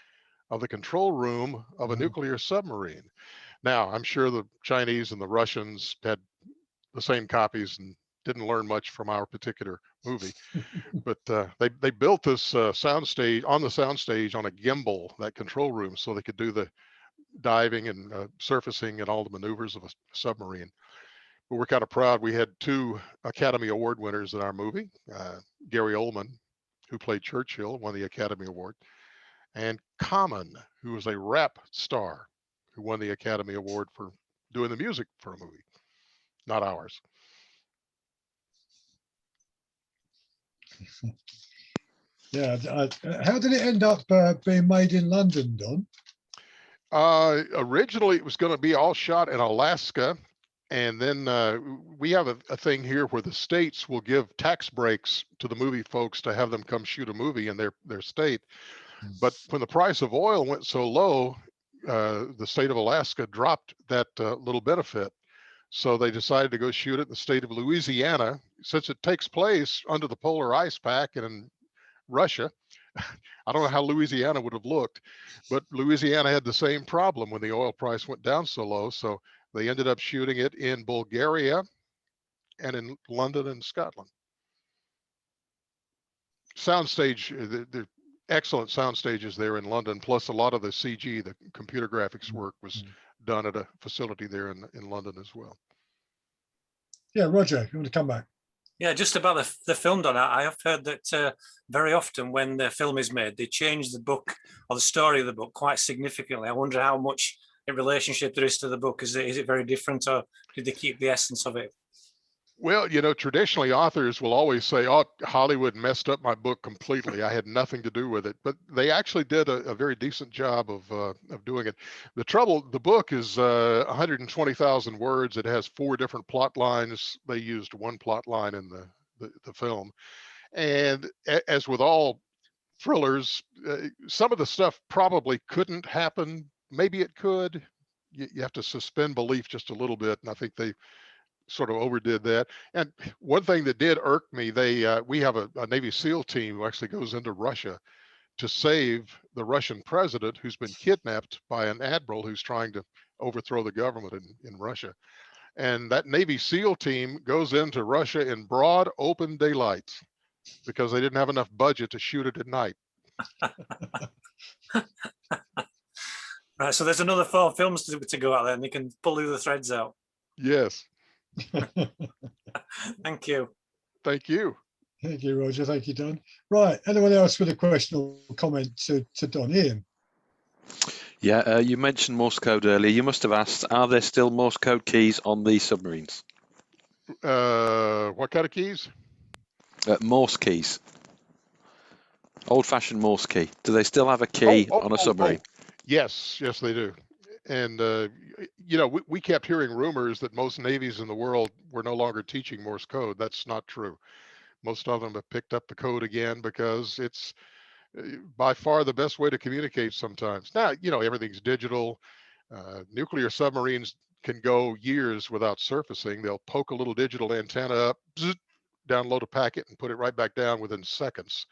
of the control room of a nuclear submarine. Now, I'm sure the Chinese and the Russians had the same copies and didn't learn much from our particular movie, but they built this soundstage on a gimbal, that control room, so they could do the diving and surfacing and all the maneuvers of a submarine. But we're kind of proud. We had 2 Academy Award winners in our movie. Gary Oldman, who played Churchill, won the Academy Award, and Common, who was a rap star, who won the Academy Award for doing the music for a movie, not ours. Yeah. How did it end up being made in London, Don? Originally, it was going to be all shot in Alaska. And then we have a thing here where the states will give tax breaks to the movie folks to have them come shoot a movie in their state. But when the price of oil went so low, the state of Alaska dropped that little benefit. So they decided to go shoot it in the state of Louisiana, since it takes place under the polar ice pack and in Russia. I don't know how Louisiana would have looked, but Louisiana had the same problem when the oil price went down so low. So they ended up shooting it in Bulgaria and in London and Scotland. Soundstage, the excellent sound stages there in London, plus a lot of the CG, the computer graphics work, was done at a facility there in London as well. Yeah, Roger, you want to come back? Yeah, just about the film, Don. I have heard that very often when the film is made, they change the book or the story of the book quite significantly. I wonder how much in relationship there is to the book. Is it very different, or did they keep the essence of it? Well, traditionally authors will always say, "Oh, Hollywood messed up my book completely. I had nothing to do with it." But they actually did a very decent job of doing it. The book is 120,000 words. It has 4 different plot lines. They used 1 plot line in the film. And as with all thrillers, some of the stuff probably couldn't happen. Maybe it could. You have to suspend belief just a little bit, and I think they sort of overdid that. And one thing that did irk me, we have a Navy SEAL team who actually goes into Russia to save the Russian president, who's been kidnapped by an admiral who's trying to overthrow the government in Russia. And that Navy SEAL team goes into Russia in broad open daylight because they didn't have enough budget to shoot it at night. Right, so there's another 4 films to go out there, and they can pull the threads out. Yes. Thank you. Thank you. Thank you, Roger. Thank you, Don. Right, anyone else with a question or comment to Don? Ian? Yeah, you mentioned Morse code earlier. You must have asked, are there still Morse code keys on these submarines? What kind of keys? Morse keys. Old-fashioned Morse key. Do they still have a key on a submarine? Yes, they do. And, we kept hearing rumors that most navies in the world were no longer teaching Morse code. That's not true. Most of them have picked up the code again because it's by far the best way to communicate sometimes. Now, everything's digital. Nuclear submarines can go years without surfacing. They'll poke a little digital antenna up, download a packet, and put it right back down within seconds.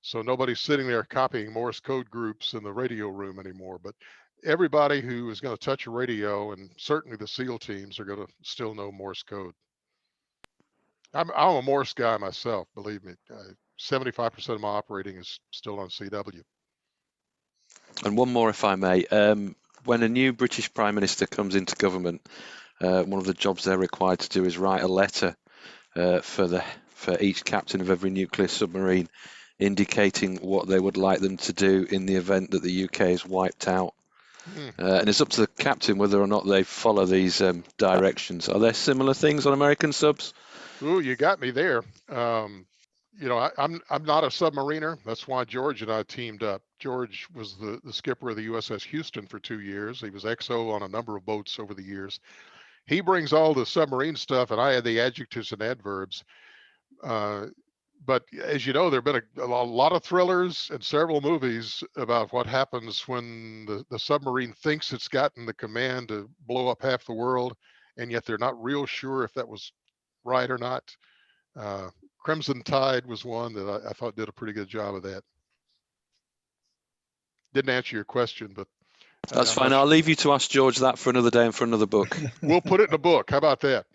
So nobody's sitting there copying Morse code groups in the radio room anymore. But everybody who is going to touch a radio, and certainly the SEAL teams, are going to still know Morse code. I'm a Morse guy myself, believe me. 75% of my operating is still on CW. And one more, if I may. When a new British Prime Minister comes into government, one of the jobs they're required to do is write a letter for each captain of every nuclear submarine, indicating what they would like them to do in the event that the UK is wiped out. And it's up to the captain whether or not they follow these directions. Are there similar things on American subs? Ooh, you got me there. You know, I'm not a submariner. That's why George and I teamed up. George was the skipper of the USS Houston for 2 years. He was XO on a number of boats over the years. He brings all the submarine stuff, and I had the adjectives and adverbs. But as you know, there have been a lot of thrillers and several movies about what happens when the submarine thinks it's gotten the command to blow up half the world, and yet they're not real sure if that was right or not. Crimson Tide was one that I thought did a pretty good job of that. Didn't answer your question, but that's fine. I'll leave you to ask George that for another day and for another book. We'll put it in a book. How about that?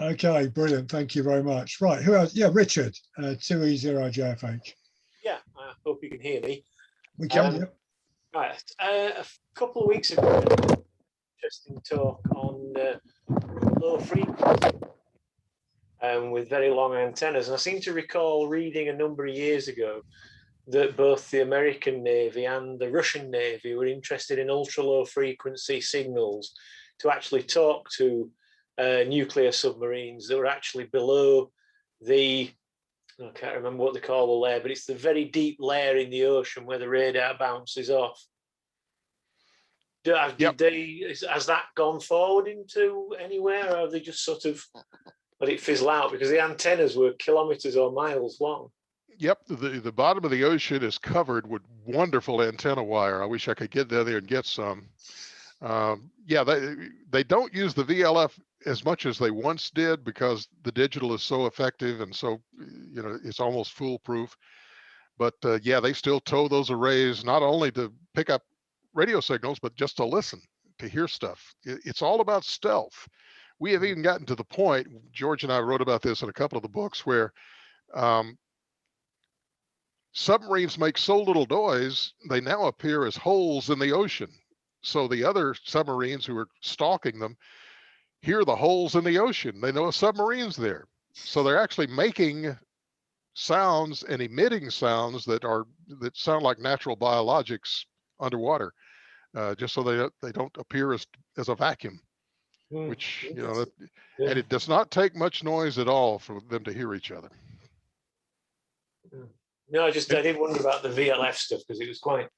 Okay, brilliant. Thank you very much. Right, who else? Yeah, Richard, 2E0JFH. Yeah, I hope you can hear me. We can, yeah. Right, a couple of weeks ago, interesting talk on low frequency with very long antennas. And I seem to recall reading a number of years ago that both the American Navy and the Russian Navy were interested in ultra low frequency signals to actually talk to nuclear submarines that were actually below the, I can't remember what they call the layer, but it's the very deep layer in the ocean where the radar bounces off. Yep. Has that gone forward into anywhere, or have they just sort of let it fizzle out? Because the antennas were kilometers or miles long. Yep, the bottom of the ocean is covered with wonderful antenna wire. I wish I could get down there and get some. Yeah, they don't use the VLF as much as they once did because the digital is so effective and so, you know, it's almost foolproof. But yeah, they still tow those arrays not only to pick up radio signals, but just to listen, to hear stuff. It's all about stealth. We have even gotten to the point, George and I wrote about this in a couple of the books, where submarines make so little noise, they now appear as holes in the ocean. So the other submarines who are stalking them hear the holes in the ocean. They know a submarine's there. So they're actually making sounds and emitting sounds that sound like natural biologics underwater, just so they don't appear as a vacuum, which, you know, and it does not take much noise at all for them to hear each other. No, I did wonder about the VLF stuff because it was quite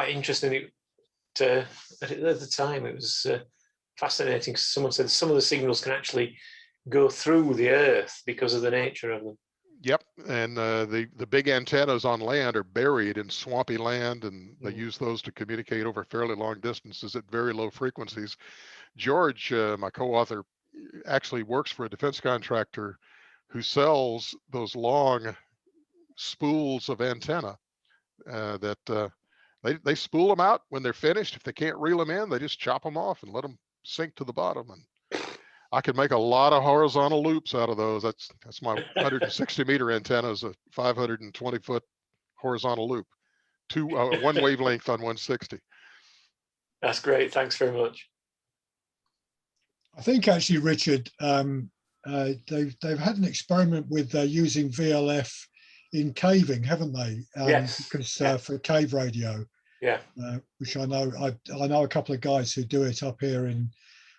interesting. At the time, it was fascinating. Someone said some of the signals can actually go through the earth because of the nature of them. Yep, and the big antennas on land are buried in swampy land, and they use those to communicate over fairly long distances at very low frequencies. George, my co-author, actually works for a defense contractor who sells those long spools of antenna that they spool them out when they're finished. If they can't reel them in, they just chop them off and let them sink to the bottom. And I could make a lot of horizontal loops out of those. That's my 160-meter antenna is a 520-foot horizontal loop, one wavelength on 160. That's great. Thanks very much. I think actually, Richard, they've had an experiment with using VLF in caving, haven't they? Yes. Because for cave radio. Yeah. Which I know a couple of guys who do it up here in,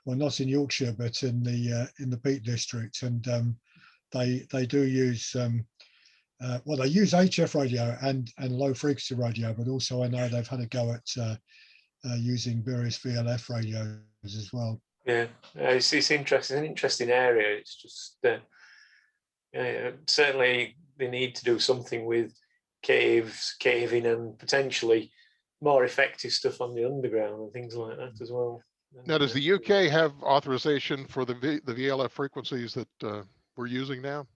well, not in Yorkshire, but in the Peak District, and they do use well, they use HF radio and low frequency radio, but also I know they've had a go at using various VLF radios as well. Yeah, it's interesting, an interesting area. It's just certainly they need to do something with caving, and potentially more effective stuff on the underground and things like that as well. Now, does the UK have authorization for the VLF frequencies that we're using now?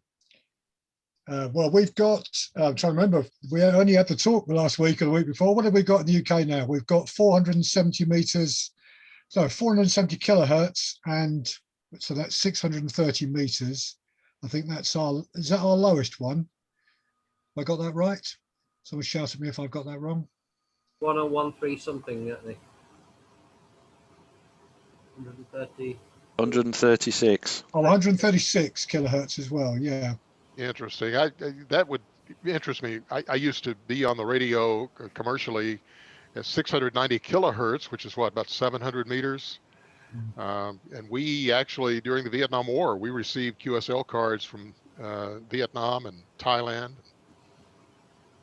Well, we've got, I'm trying to remember, we only had the talk last week or the week before. What have we got in the UK now? We've got 470 meters, so 470 kilohertz, and so that's 630 meters. I think is that our lowest one? Have I got that right? Someone shout at me if I've got that wrong. 1013 something, I think. 130. 136. Oh, 136 kilohertz as well. Yeah. Interesting. That would interest me. I used to be on the radio commercially at 690 kilohertz, which is what, about 700 meters. And we actually, during the Vietnam War, we received QSL cards from Vietnam and Thailand,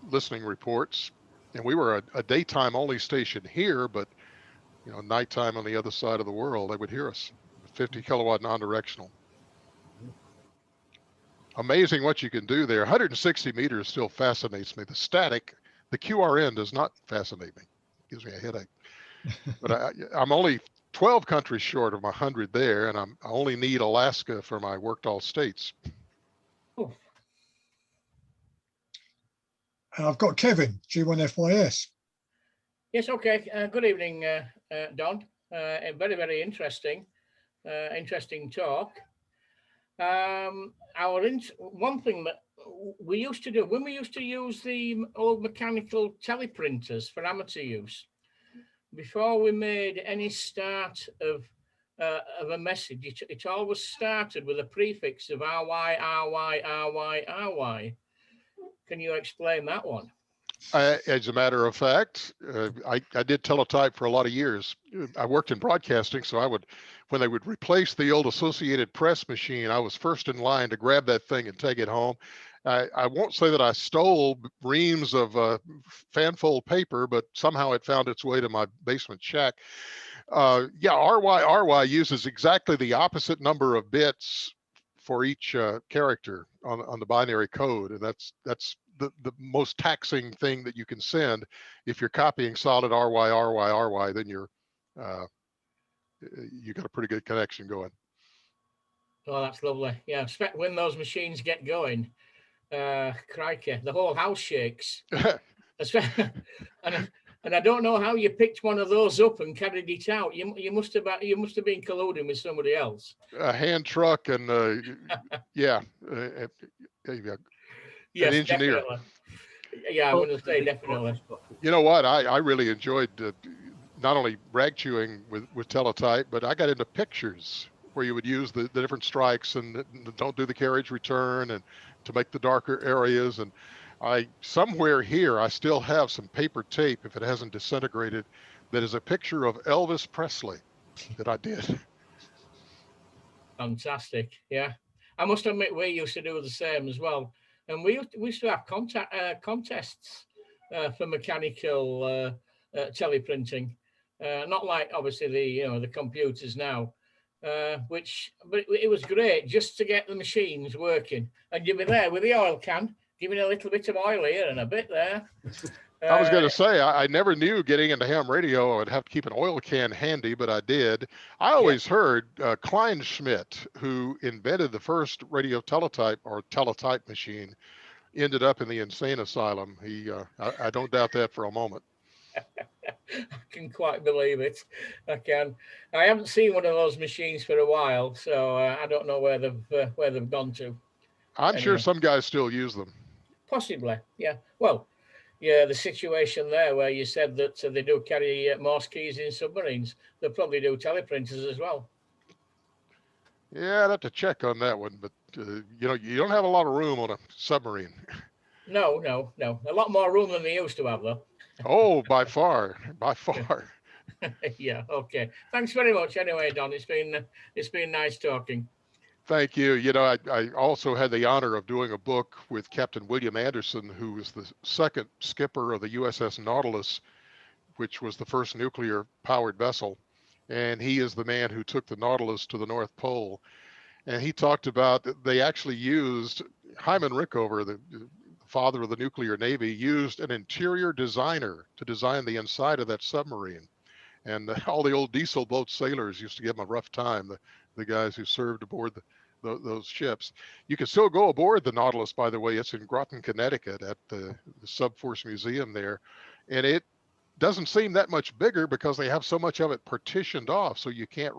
listening reports. And we were a daytime only station here, but nighttime on the other side of the world, they would hear us. 50 kilowatt non-directional. Amazing what you can do there. 160 meters still fascinates me. The static, the QRN does not fascinate me. It gives me a headache. But I'm only 12 countries short of my 100 there, and I only need Alaska for my worked all states. And I've got Kevin, G1FYS. Yes, okay. Good evening, Don. Very, very interesting. Interesting talk. One thing that we used to do when we used to use the old mechanical teleprinters for amateur use, before we made any start of a message, it always started with a prefix of RY, RY, RY, RY. Can you explain that one? As a matter of fact, I did teletype for a lot of years. I worked in broadcasting, so when they would replace the old Associated Press machine, I was first in line to grab that thing and take it home. I won't say that I stole reams of fanfold paper, but somehow it found its way to my basement shack. RY uses exactly the opposite number of bits for each character on the binary code, and that's the most taxing thing that you can send. If you're copying solid RY, then you got a pretty good connection going. Oh, that's lovely. Yeah, I expect when those machines get going, crikey, the whole house shakes. And I don't know how you picked one of those up and carried it out. You must have been colluding with somebody else. A hand truck and yeah. Yes, an engineer. Definitely. Yeah, I'm going to say definitely. You know what? I really enjoyed not only rag chewing with teletype, but I got into pictures where you would use the different strikes and don't do the carriage return and to make the darker areas. And somewhere here, I still have some paper tape, if it hasn't disintegrated, that is a picture of Elvis Presley that I did. Fantastic. Yeah. I must admit, we used to do the same as well. And we used to have contests for mechanical teleprinting, not like obviously the computers now, but it was great just to get the machines working. And you'd be there with the oil can, giving a little bit of oil here and a bit there. I was going to say, I never knew getting into ham radio I would have to keep an oil can handy, but I did. I always heard Kleinschmidt, who invented the first radio teletype or teletype machine, ended up in the insane asylum. I don't doubt that for a moment. I can quite believe it. I can. I haven't seen one of those machines for a while, so I don't know where they've gone to. I'm sure some guys still use them. Possibly, yeah. Well, yeah, the situation there where you said that they do carry Morse keys in submarines, they probably do teleprinters as well. Yeah, I'd have to check on that one, but you don't have a lot of room on a submarine. No. A lot more room than they used to have, though. Oh, by far. Yeah. Okay. Thanks very much. Anyway, Don, it's been nice talking. Thank you. I also had the honor of doing a book with Captain William Anderson, who was the second skipper of the USS Nautilus, which was the first nuclear-powered vessel. And he is the man who took the Nautilus to the North Pole. And he talked about they actually used, Hyman Rickover, the father of the nuclear navy, used an interior designer to design the inside of that submarine. And all the old diesel boat sailors used to give him a rough time, the guys who served aboard those ships. You can still go aboard the Nautilus, by the way. It's in Groton, Connecticut at the Subforce Museum there. And it doesn't seem that much bigger because they have so much of it partitioned off, so you can't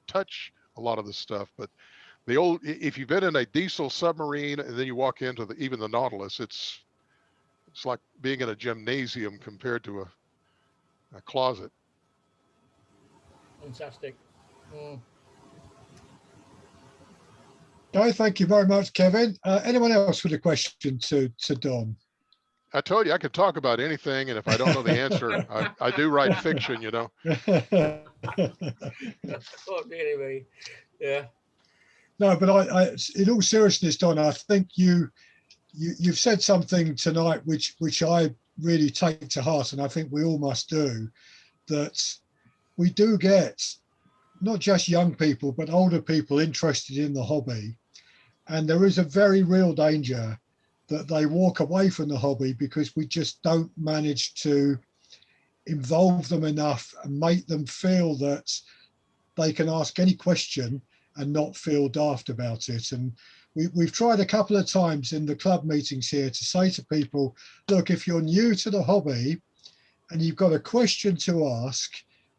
touch a lot of the stuff. But if you've been in a diesel submarine and then you walk into even the Nautilus, it's like being in a gymnasium compared to closet. Fantastic. Okay, thank you very much, Kevin. Anyone else with a question to Don? I told you I could talk about anything, and if I don't know the answer, I do write fiction, you know. Oh, dearie me. Yeah. No, but I, in all seriousness, Don, I think you've said something tonight which I really take to heart, and I think we all must do, that we do get not just young people, but older people interested in the hobby. And there is a very real danger that they walk away from the hobby because we just don't manage to involve them enough and make them feel that they can ask any question and not feel daft about it. And we've tried a couple of times in the club meetings here to say to people, look, if you're new to the hobby and you've got a question to ask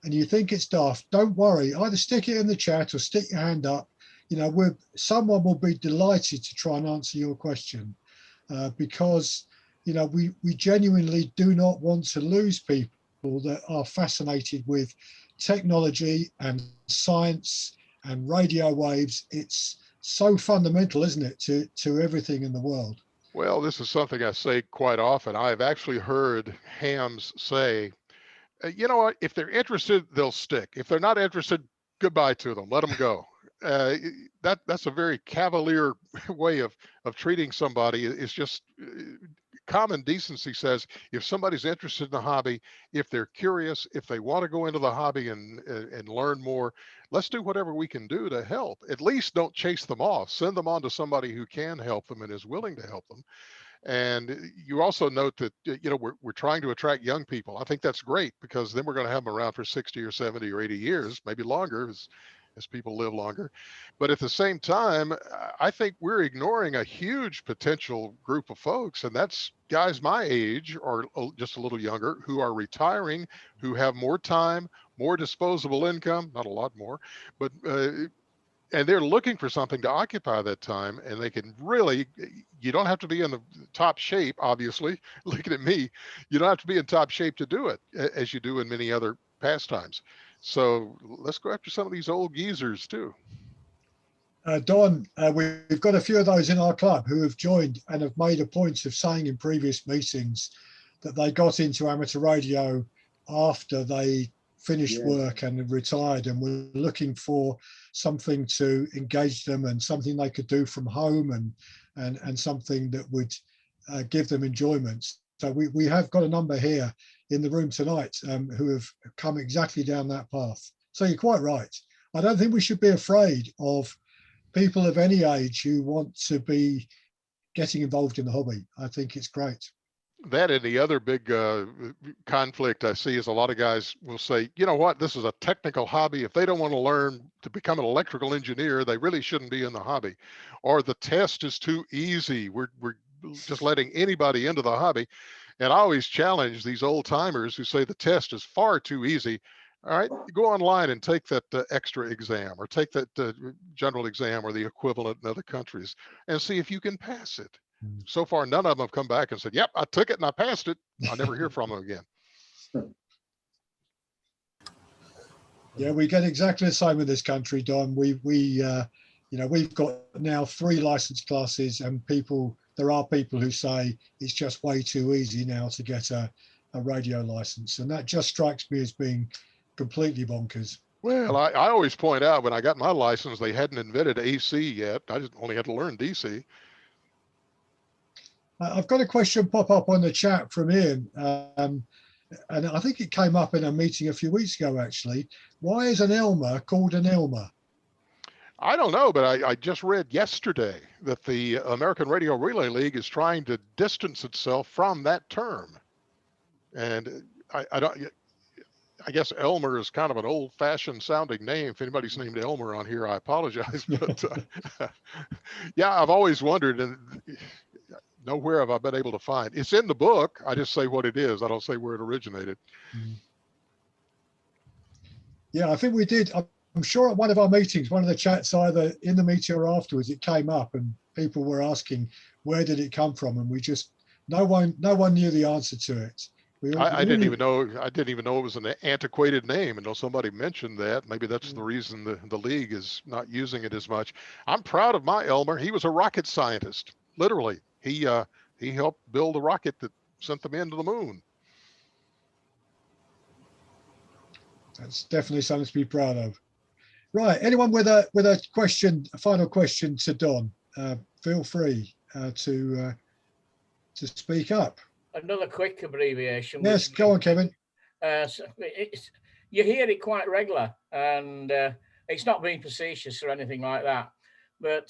and you think it's daft, don't worry, either stick it in the chat or stick your hand up. You know, someone will be delighted to try and answer your question, because, you know, we genuinely do not want to lose people that are fascinated with technology and science and radio waves. It's so fundamental, isn't it, to everything in the world? Well, this is something I say quite often. I've actually heard hams say, you know what, if they're interested, they'll stick. If they're not interested, goodbye to them, let them go. That's a very cavalier way of treating somebody. It's just common decency says if somebody's interested in the hobby, if they're curious, if they want to go into the hobby and learn more, let's do whatever we can do to help. At least don't chase them off. Send them on to somebody who can help them and is willing to help them. And you also note that, you know, we're trying to attract young people. I think that's great, because then we're going to have them around for 60 or 70 or 80 years, maybe longer, as people live longer. But at the same time, I think we're ignoring a huge potential group of folks, and that's guys my age or just a little younger who are retiring, who have more time, more disposable income, not a lot more, but and they're looking for something to occupy that time, and they can really, you don't have to be in the top shape, obviously. Looking at me, you don't have to be in top shape to do it, as you do in many other pastimes. So let's go after some of these old geezers too. Don, we've got a few of those in our club who have joined and have made a point of saying in previous meetings that they got into amateur radio after they finished work and retired, and were looking for something to engage them and something they could do from home and something that would give them enjoyment. So we have got a number here in the room tonight who have come exactly down that path. So you're quite right. I don't think we should be afraid of people of any age who want to be getting involved in the hobby. I think it's great. That and the other big conflict I see is a lot of guys will say, you know what, this is a technical hobby. If they don't want to learn to become an electrical engineer, they really shouldn't be in the hobby. Or the test is too easy. We're just letting anybody into the hobby. And I always challenge these old timers who say the test is far too easy. All right, go online and take that extra exam, or take that general exam or the equivalent in other countries, and see if you can pass it. So far, none of them have come back and said, yep, I took it and I passed it. I'll never hear from them again. Yeah, we get exactly the same in this country, Don. We you know, we've got now 3 license classes, and there are people who say it's just way too easy now to get a radio license. And that just strikes me as being completely bonkers. Well, I always point out when I got my license, they hadn't invented AC yet. I just only had to learn DC. I've got a question pop up on the chat from Ian, and I think it came up in a meeting a few weeks ago, actually. Why is an Elmer called an Elmer? I don't know, but I just read yesterday that the American Radio Relay League is trying to distance itself from that term. And I guess Elmer is kind of an old-fashioned sounding name. If anybody's named Elmer on here, I apologize. But yeah, I've always wondered, and nowhere have I been able to find. It's in the book. I just say what it is. I don't say where it originated. Yeah, I think we did. I'm sure at one of our meetings, one of the chats, either in the meeting or afterwards, it came up and people were asking, where did it come from? And we just, no one knew the answer to it. I didn't even know it was an antiquated name until somebody mentioned that. Maybe that's the reason the league is not using it as much. I'm proud of my Elmer. He was a rocket scientist, literally. He helped build a rocket that sent the men to the moon. That's definitely something to be proud of. Right. Anyone with a question, a final question to Don, feel free to speak up. Another quick abbreviation. Yes, go on, Kevin. So you hear it quite regular, and it's not being facetious or anything like that, but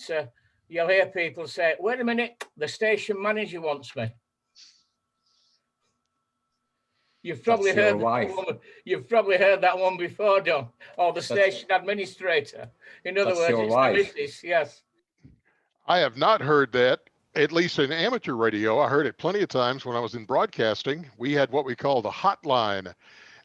you'll hear people say, "Wait a minute, the station manager wants me." You've probably heard that one, you've probably heard that one before, Don, or the station administrator. In other words, it's the missus, yes. I have not heard that. At least in amateur radio, I heard it plenty of times when I was in broadcasting. We had what we call the hotline.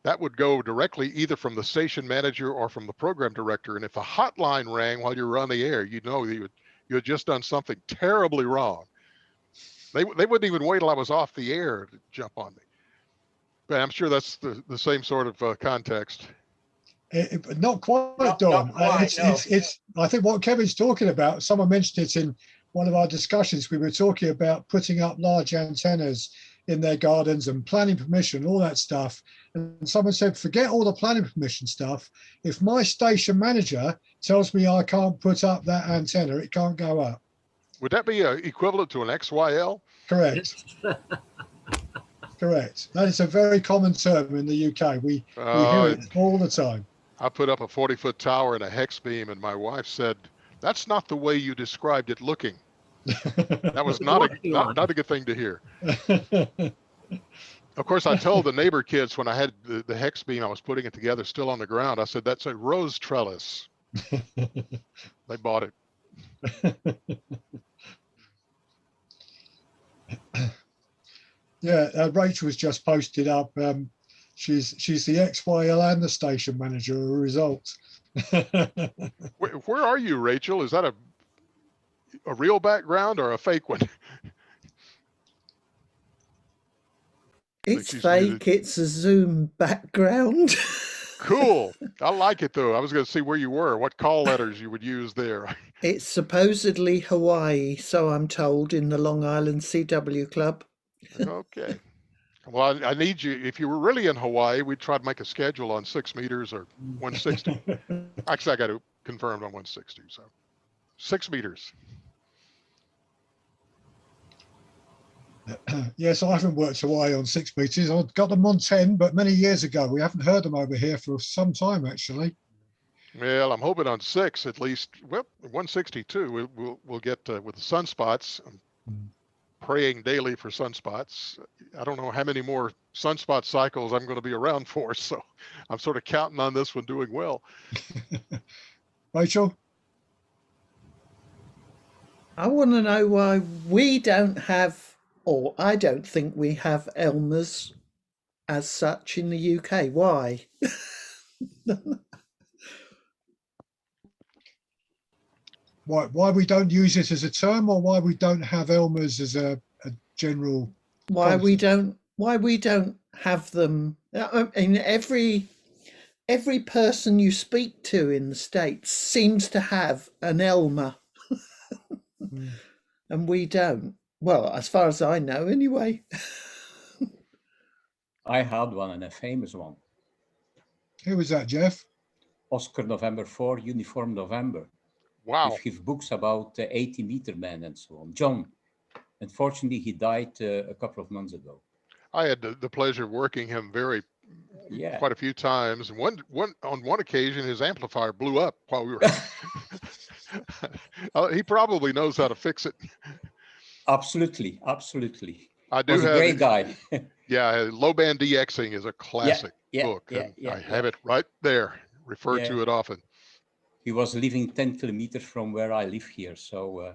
That would go directly either from the station manager or from the program director. And if the hotline rang while you were on the air, you know you had just done something terribly wrong. They wouldn't even wait till I was off the air to jump on me. But I'm sure that's the same sort of context. Not quite, Don. It's I think what Kevin's talking about, someone mentioned it in one of our discussions. We were talking about putting up large antennas in their gardens and planning permission, all that stuff. And someone said, forget all the planning permission stuff. If my station manager tells me I can't put up that antenna, it can't go up. Would that be equivalent to an XYL? Correct. Correct. That is a very common term in the UK. We hear it all the time. I put up a 40-foot tower and a hex beam, and my wife said, "That's not the way you described it looking." That was not a good thing to hear. Of course, I told the neighbor kids when I had the hex beam, I was putting it together still on the ground. I said, "That's a rose trellis." They bought it. Yeah, Rachel has just posted up. She's the XYL and the station manager as a result. Where are you, Rachel? Is that a real background or a fake one? It's fake. It's a Zoom background. Cool. I like it though. I was going to see where you were, what call letters you would use there. It's supposedly Hawaii, so I'm told, in the Long Island CW Club. Okay. Well, I need you. If you were really in Hawaii, we'd try to make a schedule on 6 meters or 160. Actually, I got it confirmed on 160. So 6 meters. Yes, I haven't worked Hawaii on 6 meters. I've got them on 10, but many years ago. We haven't heard them over here for some time, actually. Well, I'm hoping on 6 at least. Well, 162. We'll get with the sunspots. I'm praying daily for sunspots. I don't know how many more sunspot cycles I'm going to be around for, so I'm sort of counting on this one doing well. Rachel? I want to know why we don't have, or I don't think we have Elmers as such in the UK. Why? Why we don't use it as a term, or why we don't have Elmers as a general why we don't have them. I mean, every person you speak to in the States seems to have an Elmer. And we don't. Well, as far as I know, anyway. I had one, and a famous one. Who was that, Jeff? Oscar November 4, Uniform November. Wow. With his books about 80-meter men and so on. John, unfortunately, he died a couple of months ago. I had the pleasure of working him quite a few times. On one occasion, his amplifier blew up while we were. He probably knows how to fix it. Absolutely, absolutely. I do have a great guy. Yeah, Low Band DXing is a classic book. I have it right there. Refer to it often. He was living 10 kilometers from where I live here, so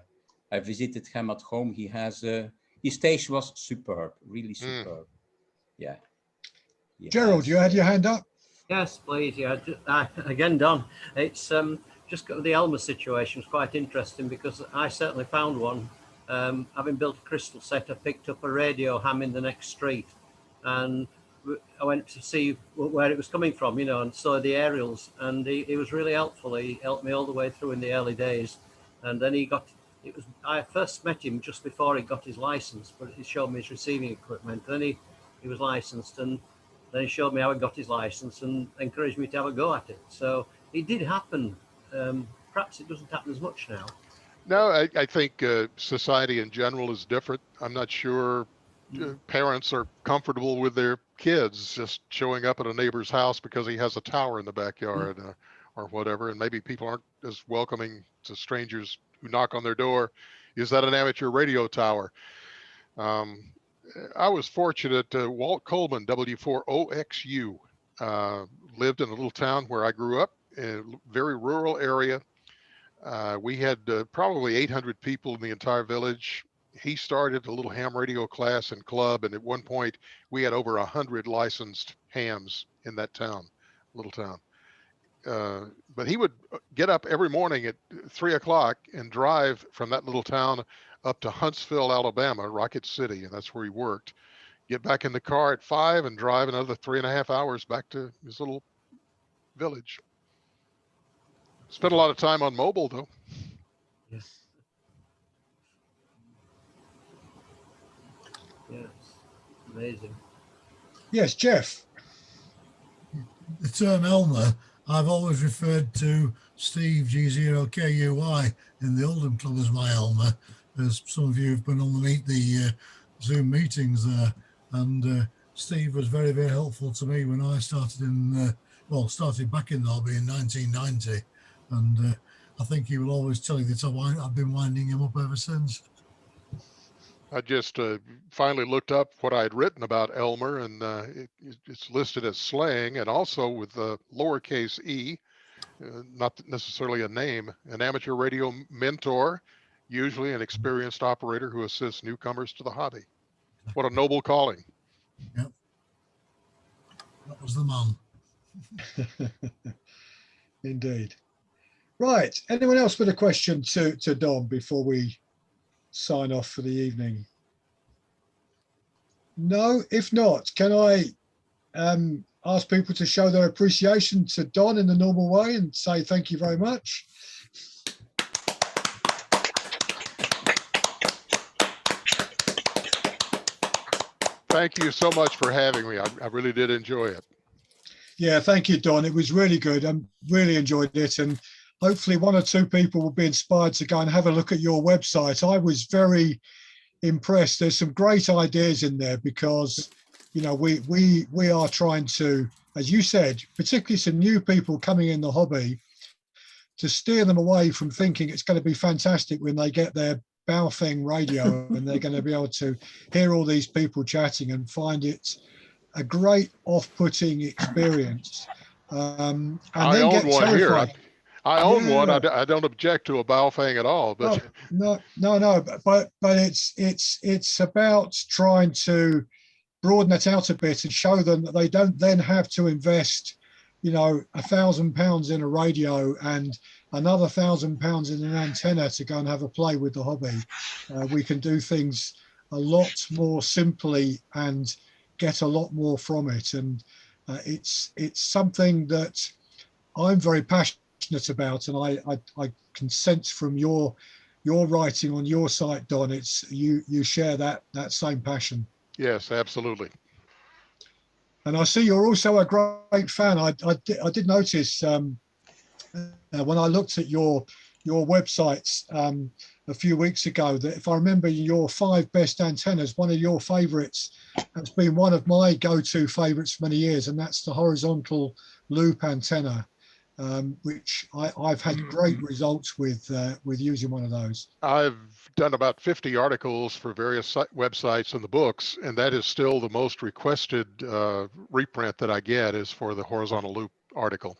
I visited him at home. He has his station was superb, really superb. Yeah. Gerald, you had your hand up? Yes, please. Yeah, again, Don. It's just the Elmer situation is quite interesting because I certainly found one. Having built a crystal set, I picked up a radio ham in the next street, and I went to see where it was coming from, you know, and saw the aerials, and he was really helpful. He helped me all the way through in the early days, and then I first met him just before he got his license, but he showed me his receiving equipment. Then he was licensed, and then he showed me how he got his license and encouraged me to have a go at it. So it did happen. Perhaps it doesn't happen as much now. No, I think society in general is different. I'm not sure parents are comfortable with their kids just showing up at a neighbor's house because he has a tower in the backyard or whatever. And maybe people aren't as welcoming to strangers who knock on their door. Is that an amateur radio tower? I was fortunate. Walt Coleman, W4OXU, lived in a little town where I grew up, in a very rural area. We had probably 800 people in the entire village. He started a little ham radio class and club, and at one point we had over 100 licensed hams in that town, little town. But he would get up every morning at 3 o'clock and drive from that little town up to Huntsville, Alabama, Rocket City, and that's where he worked. Get back in the car at 5 and drive another 3.5 hours back to his little village. Spent a lot of time on mobile, though. Yes. Yes. Amazing. Yes, Jeff. The term Elmer, I've always referred to Steve G0KUY in the Oldham Club as my Elmer, as some of you have been on the Zoom meetings there. And Steve was very, very helpful to me when I started started back in the hobby in 1990. And I think he will always tell you that I've been winding him up ever since. I just finally looked up what I had written about Elmer, and it's listed as slang, and also with lowercase e, not necessarily a name, an amateur radio mentor, usually an experienced operator who assists newcomers to the hobby. What a noble calling. Yep. That was the man. Indeed. Right. Anyone else with a question to Don before we sign off for the evening? No? If not, can I ask people to show their appreciation to Don in the normal way and say thank you very much? Thank you so much for having me. I really did enjoy it. Yeah, thank you, Don. It was really good. I really enjoyed it. And hopefully one or two people will be inspired to go and have a look at your website. I was very impressed. There's some great ideas in there because, you know, we are trying to, as you said, particularly some new people coming in the hobby, to steer them away from thinking it's going to be fantastic when they get their Baofeng radio and they're going to be able to hear all these people chatting and find it a great off-putting experience. And I then own get one terrified. here. I own one. Yeah. I don't object to a Baofeng at all. But No, but it's about trying to broaden it out a bit and show them that they don't then have to invest, you know, £1,000 in a radio and another £1,000 in an antenna to go and have a play with the hobby. We can do things a lot more simply and get a lot more from it. And it's something that I'm very passionate about, and I can sense from your writing on your site, Don, it's you share that same passion. Yes, absolutely. And I see you're also a great fan. I did notice when I looked at your websites a few weeks ago that if I remember your 5 best antennas, one of your favorites has been one of my go-to favorites for many years, and that's the horizontal loop antenna, which I've had great results with using one of those. I've done about 50 articles for various websites and the books, and that is still the most requested reprint that I get is for the horizontal loop article.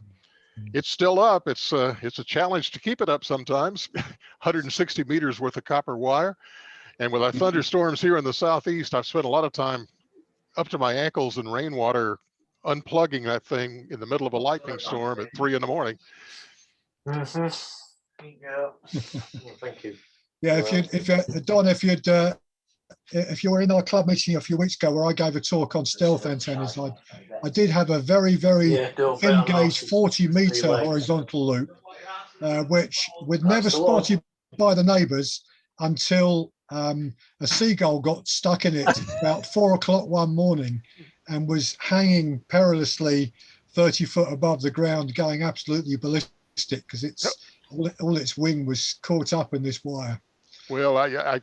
It's still up. It's a challenge to keep it up sometimes. 160 meters worth of copper wire. And with our thunderstorms here in the Southeast, I've spent a lot of time up to my ankles in rainwater unplugging that thing in the middle of a lightning storm at 3 in the morning. Yeah. Well, thank you. Yeah, if Don, if you'd if you were in our club meeting a few weeks ago where I gave a talk on stealth antennas, I did have a very, very thin gauge 40-meter horizontal loop, which was never spotted by the neighbours until a seagull got stuck in it about 4 o'clock one morning and was hanging perilously 30 foot above the ground, going absolutely ballistic because all its wing was caught up in this wire. Well,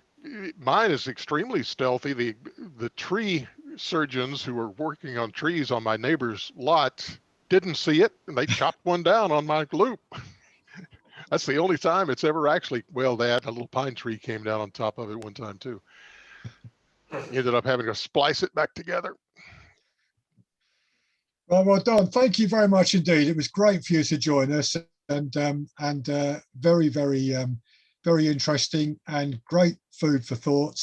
mine is extremely stealthy. The tree surgeons who were working on trees on my neighbor's lot didn't see it, and they chopped one down on my loop. That's the only time it's ever actually, well, a little pine tree came down on top of it one time too. Ended up having to splice it back together. Well, Don, thank you very much indeed. It was great for you to join us, and very, very, very interesting and great food for thought.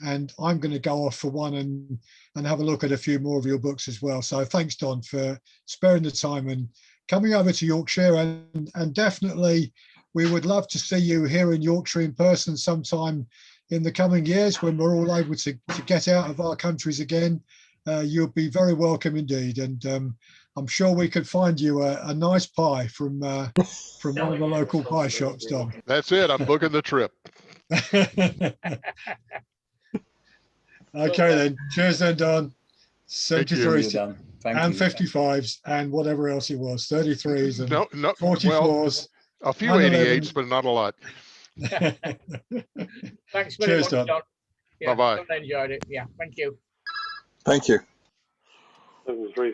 And I'm going to go off for one and have a look at a few more of your books as well. So thanks, Don, for sparing the time and coming over to Yorkshire. And definitely, we would love to see you here in Yorkshire in person sometime in the coming years when we're all able to get out of our countries again. You'll be very welcome indeed, and I'm sure we could find you a nice pie from one of the local pie shops, Don. That's it. I'm booking the trip. Okay then. Cheers then, Don. 73s and 55s and whatever else it was, 33s and 44s. Well, a few 88s, but not a lot. Thanks very much, Don. Yeah, bye-bye. I enjoyed it. Yeah, thank you. Thank you. 73.